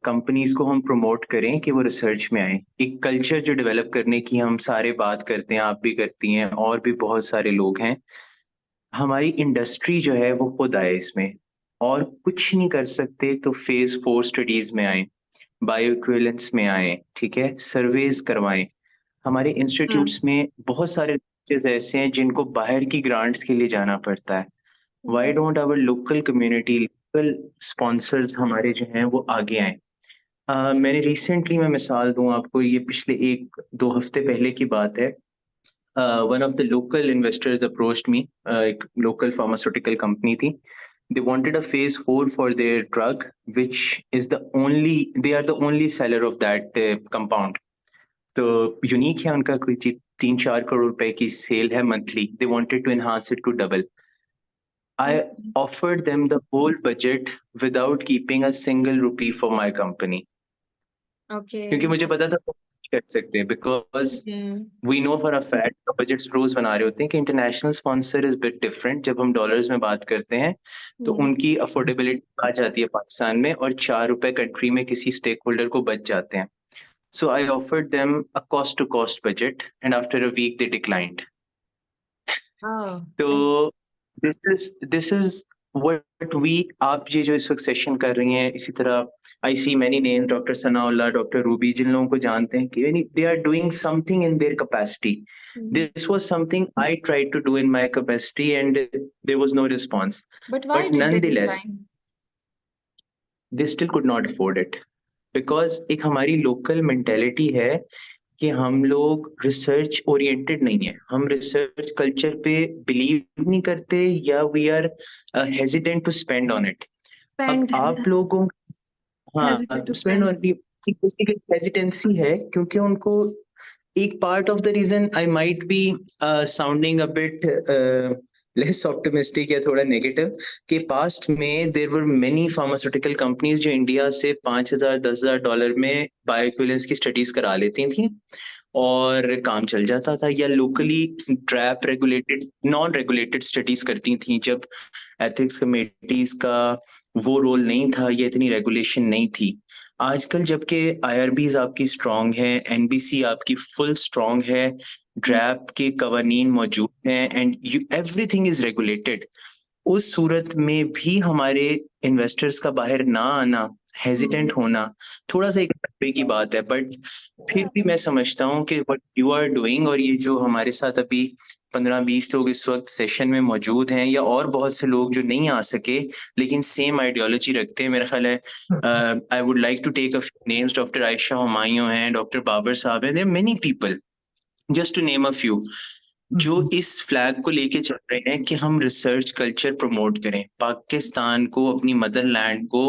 companies को हम promote करें कि वो research में आए. एक कल्चर जो डेवलप करने की हम सारे बात करते हैं, आप भी करती हैं और भी बहुत सारे लोग हैं. हमारी इंडस्ट्री जो है वो खुद आए इसमें, और कुछ नहीं कर सकते तो फेज 4 स्टडीज में आए, बायो इक्विवेलेंस में आए, ठीक है, सर्वेज करवाएं. हमारे इंस्टीट्यूट्स में बहुत सारे चीज ऐसे हैं जिनको बाहर की ग्रांट्स के लिए जाना पड़ता है. Why don't our local community, local sponsors हमारे जो हैं वो आगे आए. मैंने रिसेंटली, मैं मिसाल दूं आपको, ये पिछले 1-2 हफ्ते पहले की बात है. One of the local investors approached me, एक local pharmaceutical company थी. They wanted a phase 4 for their drug, which is they are the only seller of that compound. तो यूनिक है उनका, कोई 3-4 करोड़ रुपए की सेल है monthly. They wanted to enhance it to double. I offered them the whole budget without keeping a single rupee for my company. Okay. क्योंकि मुझे पता था वो कर सकते हैं, because we know for a fact budget प्रोज बना रहे होते हैं कि international sponsor is bit different. जब हम डॉलर्स में बात करते हैं तो उनकी अफोर्डेबिलिटी आ जाती है पाकिस्तान में, और 4 रुपए कंट्री में किसी स्टेक होल्डर को बच जाते हैं. So I offered them a cost to cost budget, and after a week they declined. तो दिस इज व्हाट वी, आप ये जो इस वक्त सेशन कर रही हैं, इसी तरह I see many names, Dr. Sanaullah, Dr. Ruby, जिन लोगों को जानते हैं कि they are doing something in their capacity. This was something I tried to do in my capacity, and there was no response. But why did nonetheless, they decline? they still could not afford it. Because एक हमारी local mentality है कि हम लोग research oriented नहीं है, हम research culture पे बिलीव नहीं करते, या we are hesitant to spend on it. अब आप लोगों, हाँ, स्पेंड ऑन हेजिटेंसी है, क्योंकि उनको एक part of the reason I might be sounding a bit less optimistic या थोड़ा नेगेटिव, कि पास्ट में there were many pharmaceutical companies जो इंडिया से $5,000-10,000 में बायो इक्विवेलेंस की स्टडीज करा लेती थी और काम चल जाता था, या locally trap regulated, non regulated studies करती थी जब एथिक्स कमेटीज का वो रोल नहीं था या इतनी रेगुलेशन नहीं थी. आजकल जबकि IRBs आपकी स्ट्रांग है, NBC आपकी फुल स्ट्रांग है, ड्रैप के कवानीन मौजूद हैं, एंड एवरीथिंग इज रेगुलेटेड, उस सूरत में भी हमारे इन्वेस्टर्स का बाहर ना आना, हेजिटेंट होना, थोड़ा सा एक की बात है. बट फिर भी मैं समझता हूँ कि व्हाट यू आर डूइंग, और ये जो हमारे साथ अभी 15-20 लोग इस वक्त सेशन में मौजूद हैं, या और बहुत से लोग जो नहीं आ सके लेकिन सेम आइडियोलॉजी रखते हैं, मेरा ख्याल है, I would like to take a few names. Doctor Ayesha Humayun हैं, डॉक्टर बाबर साहब हैं, there are many people, just to name a few, जो इस फ्लैग को लेके चल रहे हैं कि हम रिसर्च कल्चर प्रमोट करें, पाकिस्तान को, अपनी मदरलैंड को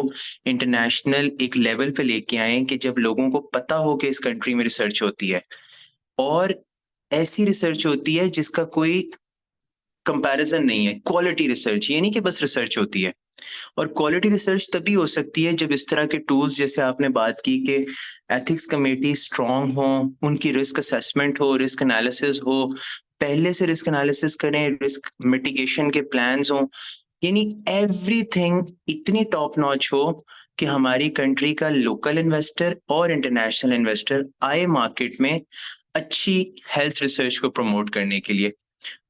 इंटरनेशनल एक लेवल पे लेके आए, कि जब लोगों को पता हो कि इस कंट्री में रिसर्च होती है, और ऐसी रिसर्च होती है जिसका कोई कंपैरिजन नहीं है. क्वालिटी रिसर्च, ये नहीं कि बस रिसर्च होती है. और क्वालिटी रिसर्च तभी हो सकती है जब इस तरह के टूल्स, जैसे आपने बात की कि एथिक्स कमेटी स्ट्रांग हो, उनकी रिस्क असेसमेंट हो, रिस्क एनालिसिस हो, पहले से रिस्क एनालिसिस करें, रिस्क मिटिगेशन के प्लान्स हो, यानी एवरीथिंग इतनी टॉप नॉच हो कि हमारी कंट्री का लोकल इन्वेस्टर और इंटरनेशनल इन्वेस्टर आए मार्केट में अच्छी हेल्थ रिसर्च को प्रमोट करने के लिए.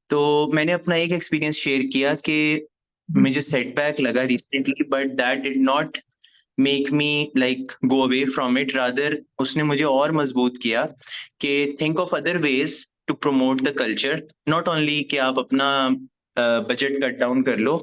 तो मैंने अपना एक एक्सपीरियंस शेयर किया कि मुझे सेटबैक लगा recently, but that did not make me like go away from it. Rather उसने मुझे और मजबूत किया कि think of other ways to promote the culture, not only कि आप अपना बजट कट डाउन कर लो,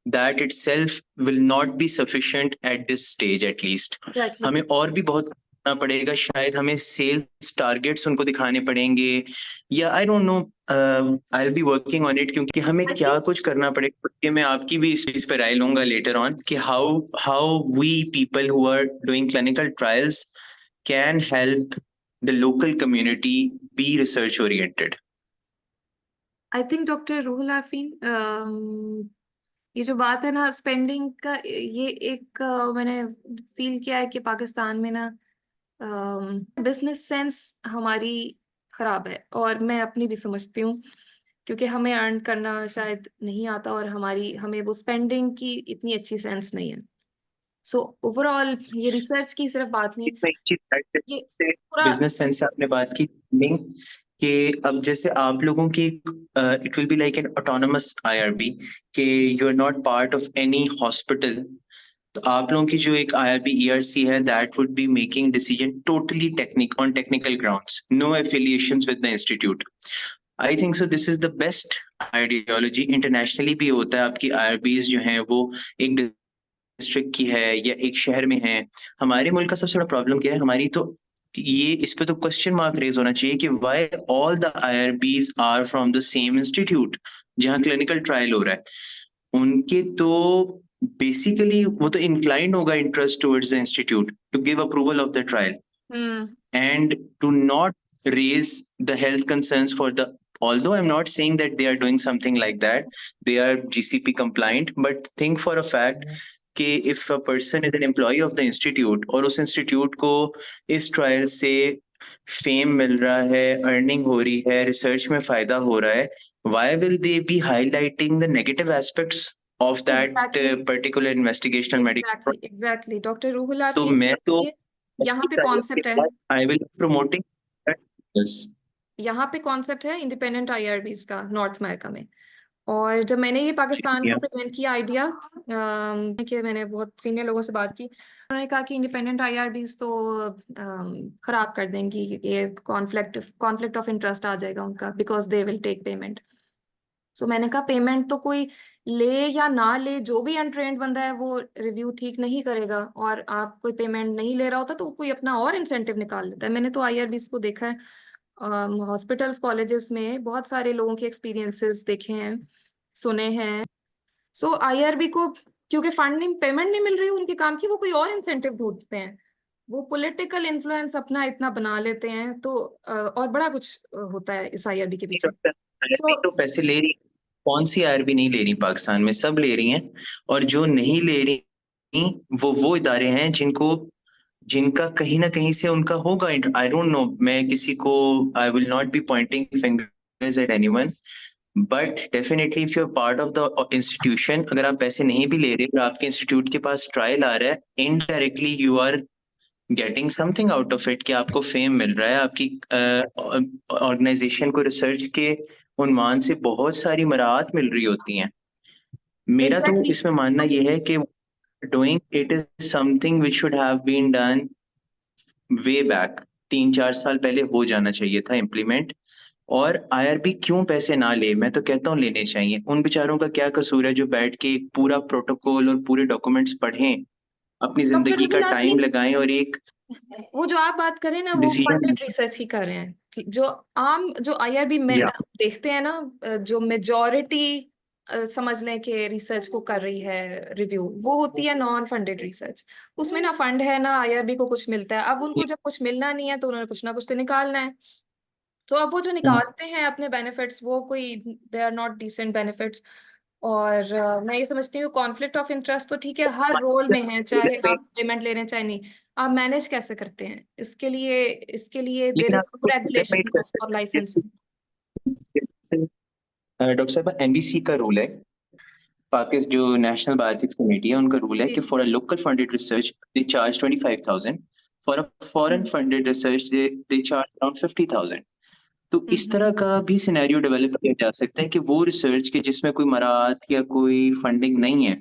that itself will not be sufficient at this stage at least. Exactly. हमें और भी बहुत करना पड़ेगा, शायद हमें सेल्स टारगेट्स उनको दिखाने पड़ेंगे, या I don't know, I will be working on it, क्योंकि हमें I क्या think कुछ करना पड़ेगा कि मैं आपकी भी इस चीज पर राय लूंगा लेटर ऑन कि how we people who are doing clinical trials can help the local community be research oriented. I think doctor Ruhul Afreen, ये जो बात है ना स्पेंडिंग का, ये एक मैंने फील किया है कि पाकिस्तान में ना बिजनेस सेंस हमारी खराब है, और मैं अपनी भी समझती हूँ, क्योंकि हमें अर्न करना शायद नहीं आता और हमें वो स्पेंडिंग की इतनी अच्छी सेंस नहीं है. सो ओवरऑल ये रिसर्च की सिर्फ बात नहीं, इसमें एक चीज ये से पूरा बिजनेस सेंस से आपने बात की कि अब जैसे आप लोगों की it will be like an autonomous IRB कि you are not part of any hospital. तो आप लोगों की जो एक आईआरबी ईआरसी है, that would be making decision totally on technical grounds, no affiliations with the institute. I think so this is the best ideology. Internationally भी होता है, आपकी आईआरबीज जो हैं वो एक डिस्ट्रिक्ट की है या एक शहर में है. हमारे मुल्क का सबसे बड़ा प्रॉब्लम क्या है, हमारी तो ये इस पे तो क्वेश्चन मार्क रेज होना चाहिए कि why all the IRBs are from the same institute जहां क्लिनिकल ट्रायल हो रहा है. उनके तो बेसिकली वो तो इंक्लाइंड होगा interest towards the institute to give approval of the trial and to not raise the health concerns for the, although I'm not saying that they are doing something like that, they are GCP compliant, but think for a fact कि if a person is an employee of the institute और उस institute को इस trial से fame मिल रहा है, earning हो रही है, रिसर्च में फायदा हो रहा है, why will they be highlighting the negative aspects of that particular investigational medical? Exactly doctor Ruhul तो आफरीन, मैं तो यहाँ पे कॉन्सेप्ट है, आई विल प्रमोटिंग. यहाँ पे कॉन्सेप्ट है इंडिपेंडेंट आईआरबीज का नॉर्थ अमेरिका में. और जब मैंने ये पाकिस्तान को प्रेजेंट किया आइडिया, कि मैंने बहुत सीनियर लोगों से बात की, उन्होंने कहा कि इंडिपेंडेंट आईआरबीज तो खराब कर देंगी, ये कॉन्फ्लिक्ट ऑफ इंटरेस्ट आ जाएगा उनका, because they will take payment. So मैंने कहा पेमेंट तो कोई ले या ना ले, जो भी अनट्रेंड बंदा है वो रिव्यू ठीक नहीं करेगा, और आप कोई पेमेंट नहीं ले रहा होता तो कोई अपना और इंसेंटिव निकाल लेता है. मैंने तो आईआरबीज को देखा है, हॉस्पिटल्स कॉलेजेस में बहुत सारे लोगों के एक्सपीरियंसेस देखे हैं, सुने हैं. सो आईआरबी को क्योंकि फंडिंग पेमेंट नहीं मिल रही उनके काम की, वो कोई और इंसेंटिव ढूंढते हैं, वो पॉलिटिकल इन्फ्लुएंस अपना इतना बना लेते हैं. तो और बड़ा कुछ होता है इस आईआरबी के पीछे. तो पैसे ले रही, कौन सी आईआरबी नहीं ले रही पाकिस्तान में, सब ले रही हैं. और जो नहीं ले रही वो इदारे हैं जिनका कहीं ना कहीं से उनका होगा. आई डोंट नो, मैं किसी को, I will not be pointing fingers at anyone, but definitely if you are part of the institution, अगर आप पैसे नहीं भी ले रहे और आपके इंस्टीट्यूट के पास ट्रायल आ रहा है, indirectly you are getting something out of it, कि आपको फेम मिल रहा है, आपकी ऑर्गेनाइजेशन को रिसर्च के उन्वान से बहुत सारी मराहत मिल रही होती हैं. मेरा तो Exactly. इसमें मानना ये है कि doing it is something which should have been done way back, 3-4 साल पहले हो जाना चाहिए था इम्प्लीमेंट. और आईआरबी क्यों पैसे ना ले, मैं तो कहता हूँ लेने चाहिए. उन बेचारों का क्या कसूर है जो बैठ के एक पूरा प्रोटोकॉल और पूरे डॉक्यूमेंट्स पढ़ें, अपनी जिंदगी का टाइम लगाएं और एक वो जो आप बात करें ना, वो फंडेड रिसर्च ही कर रहे हैं. जो आईआरबी में देखते हैं ना, जो मेजॉरिटी समझ लें कि रिसर्च को कर रही है रिव्यू, वो होती है नॉन फंडेड रिसर्च. उसमें ना फंड है ना आईआरबी को कुछ मिलता है. अब उनको जब कुछ मिलना नहीं है तो उन्होंने कुछ ना कुछ तो निकालना है. तो अब वो जो निकालते हैं अपने बेनिफिट्स, वो कोई they are not decent benefits. और मैं ये समझती हूँ कॉन्फ्लिक्ट ऑफ इंटरेस्ट तो ठीक है हर रोल में है, चाहे आप पेमेंट ले रहे हैं चाहे नहीं. आप मैनेज कैसे करते हैं इसके लिए देयर इज रेगुलेशन और लाइसेंसिंग. डॉक्टर साहब, एनबीसी का रूल है, पाकिस्तान जो नेशनल बायोएथिक्स कमेटी है उनका रूल है कि for a local funded research they charge 25,000, for a foreign funded research they charge around 50,000. तो इस तरह का भी सिनेरियो डेवलप किया जा सकता है कि वो रिसर्च के जिसमें कोई मराहत या कोई फंडिंग नहीं है,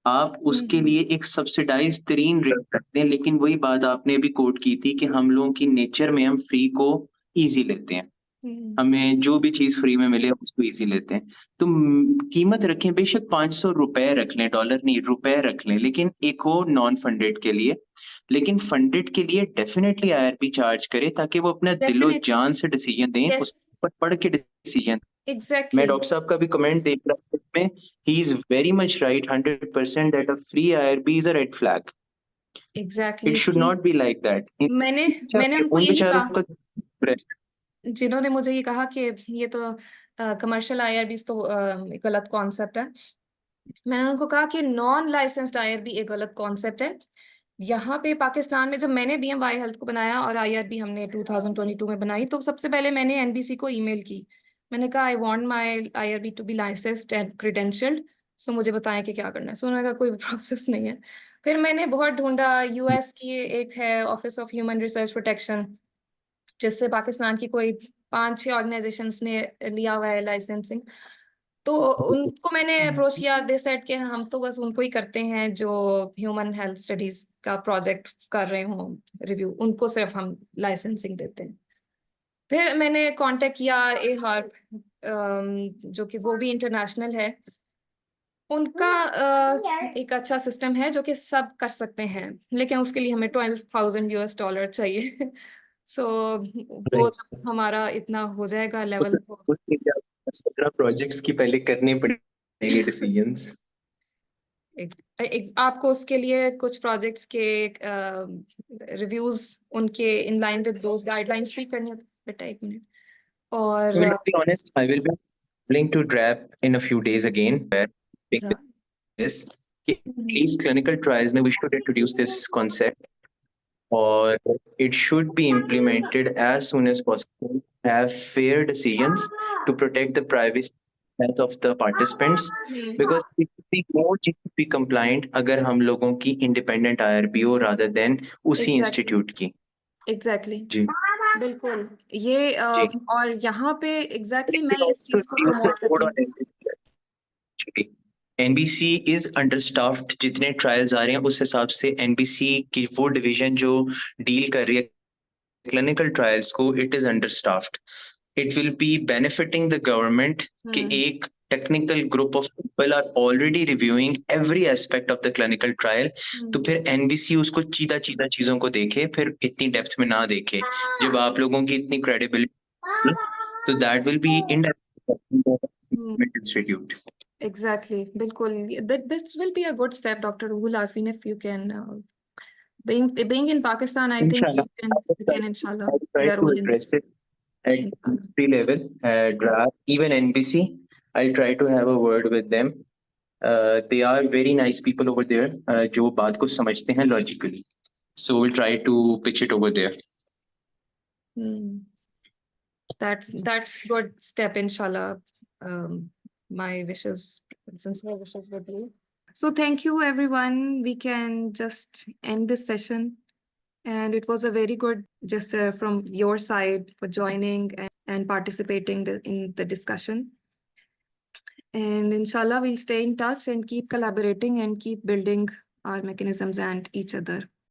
आप उसके लिए एक सब्सिडाइज तरीन रेट रखते हैं, लेकिन वही बात आपने अभी कोट की थी कि हम लोगों की नेचर में हम फ्री को इजी लेते हैं, हमें जो भी चीज फ्री में मिले उसको इजी लेते हैं। तो कीमत रखें, बेशक 500 रुपए रख लें, डॉलर नहीं रुपए रख लें, लेकिन एक हो नॉन फंडेड के लिए, लेकिन फंडेड के लिए डेफिनेटली आईआरबी चार्ज करे ताकि वो अपना दिलो Definitely. जान से डिसीजन दें, Yes. उस पर पढ़ के डिसीजन। Exactly. मैं डॉक्टर साहब का भी कमेंट देख रहा हूँ इसमें, he is very much right 100% that a free IRB is a red flag. Exactly. It should not be like that. मैंने उनको उन यही बेचारों कहा, का जिन्होंने मुझे ये कहा कि ये तो कमर्शियल आईआरबी तो गलत कॉन्सेप्ट है। मैंने उनको कहा कि नॉन लाइसेंस्ड आईआरबी एक गलत कॉन्सेप्ट है। यहाँ पे पाकिस्तान में जब मैंने बीएमवाई हेल्थ को बनाया और आईआरबी हमने 2022 में बनाई, तो सबसे पहले मैंने एनबीसी को ईमेल की। मैंने कहा I want my IRB to be licensed and credentialed, so मुझे बताएं कि क्या करना है। सो उन्होंने कहा कोई प्रोसेस नहीं है। फिर मैंने बहुत ढूंढा, यूएस की एक है office of human research protection, जिससे पाकिस्तान की कोई 5-6 ऑर्गेनाइजेशंस ने लिया हुआ है लाइसेंसिंग। तो उनको मैंने अप्रोच किया, दे सेड कि हम तो बस उनको ही करते हैं जो ह्यूमन हेल्थ स्टडीज का प्रोजेक्ट कर रहे हो रिव्यू, उनको सिर्फ हम लाइसेंसिंग देते हैं। फिर मैंने कांटेक्ट किया ए हार्प, जो कि वो भी इंटरनेशनल है। उनका एक अच्छा सिस्टम है जो कि सब कर सकते हैं, लेकिन उसके लिए हमें $12,000 चाहिए। सो वो जब हमारा इतना हो जाएगा लेवल, प्रोजेक्ट्स की पहले करने पड़ेंगे डिसीजंस। आपको उसके लिए कुछ प्रोजेक्ट्स के रिव्यूज उनके in line with those guidelines भी करने। बेटा एक मिनट। और To be honest, I will be willing to drop in a few days again. This, at least clinical trials, we should introduce this concept, or it should be implemented as soon as possible. Have fair decisions to protect the privacy health of the participants, because it would be more GCP compliant अगर हम लोगों की independent IRB हो rather than उसी institute की। Exactly जी बिल्कुल ये जी। और यहाँ पे एग्जैक्टली मैं इस चीज को प्रमोट करती हूँ। एनबीसी इज अंडरस्टाफ्ड, जितने ट्रायल्स आ रहे हैं उस हिसाब से एनबीसी की वो डिवीजन जो डील कर रही है क्लिनिकल ट्रायल्स को, it is understaffed. It will be benefiting the government कि एक technical group of people are already reviewing every aspect of the clinical trial. तो फिर एनबीसी उसको चीदा चीदा चीजों को देखे, फिर इतनी डेप्थ में ना देखे। जब आप लोगों की इतनी क्रेडिबिलिटी, तो that will be in institute. Exactly, बिल्कुल। This will be a good step, Dr. Ruhul Arfin, if you can. Being in Pakistan, I think you can inshallah try play a to role in address this. it at ministry level, draft, even NBC. I'll try to have a word with them. They are very nice people over there, जो बात को समझते हैं logically. So we'll try to pitch it over there. That's good step, inshallah. My wishes, sincere wishes with you. So thank you, everyone. We can just end this session. And it was a very good gesture from your side for joining and participating in the discussion. And inshallah, we'll stay in touch and keep collaborating and keep building our mechanisms and each other.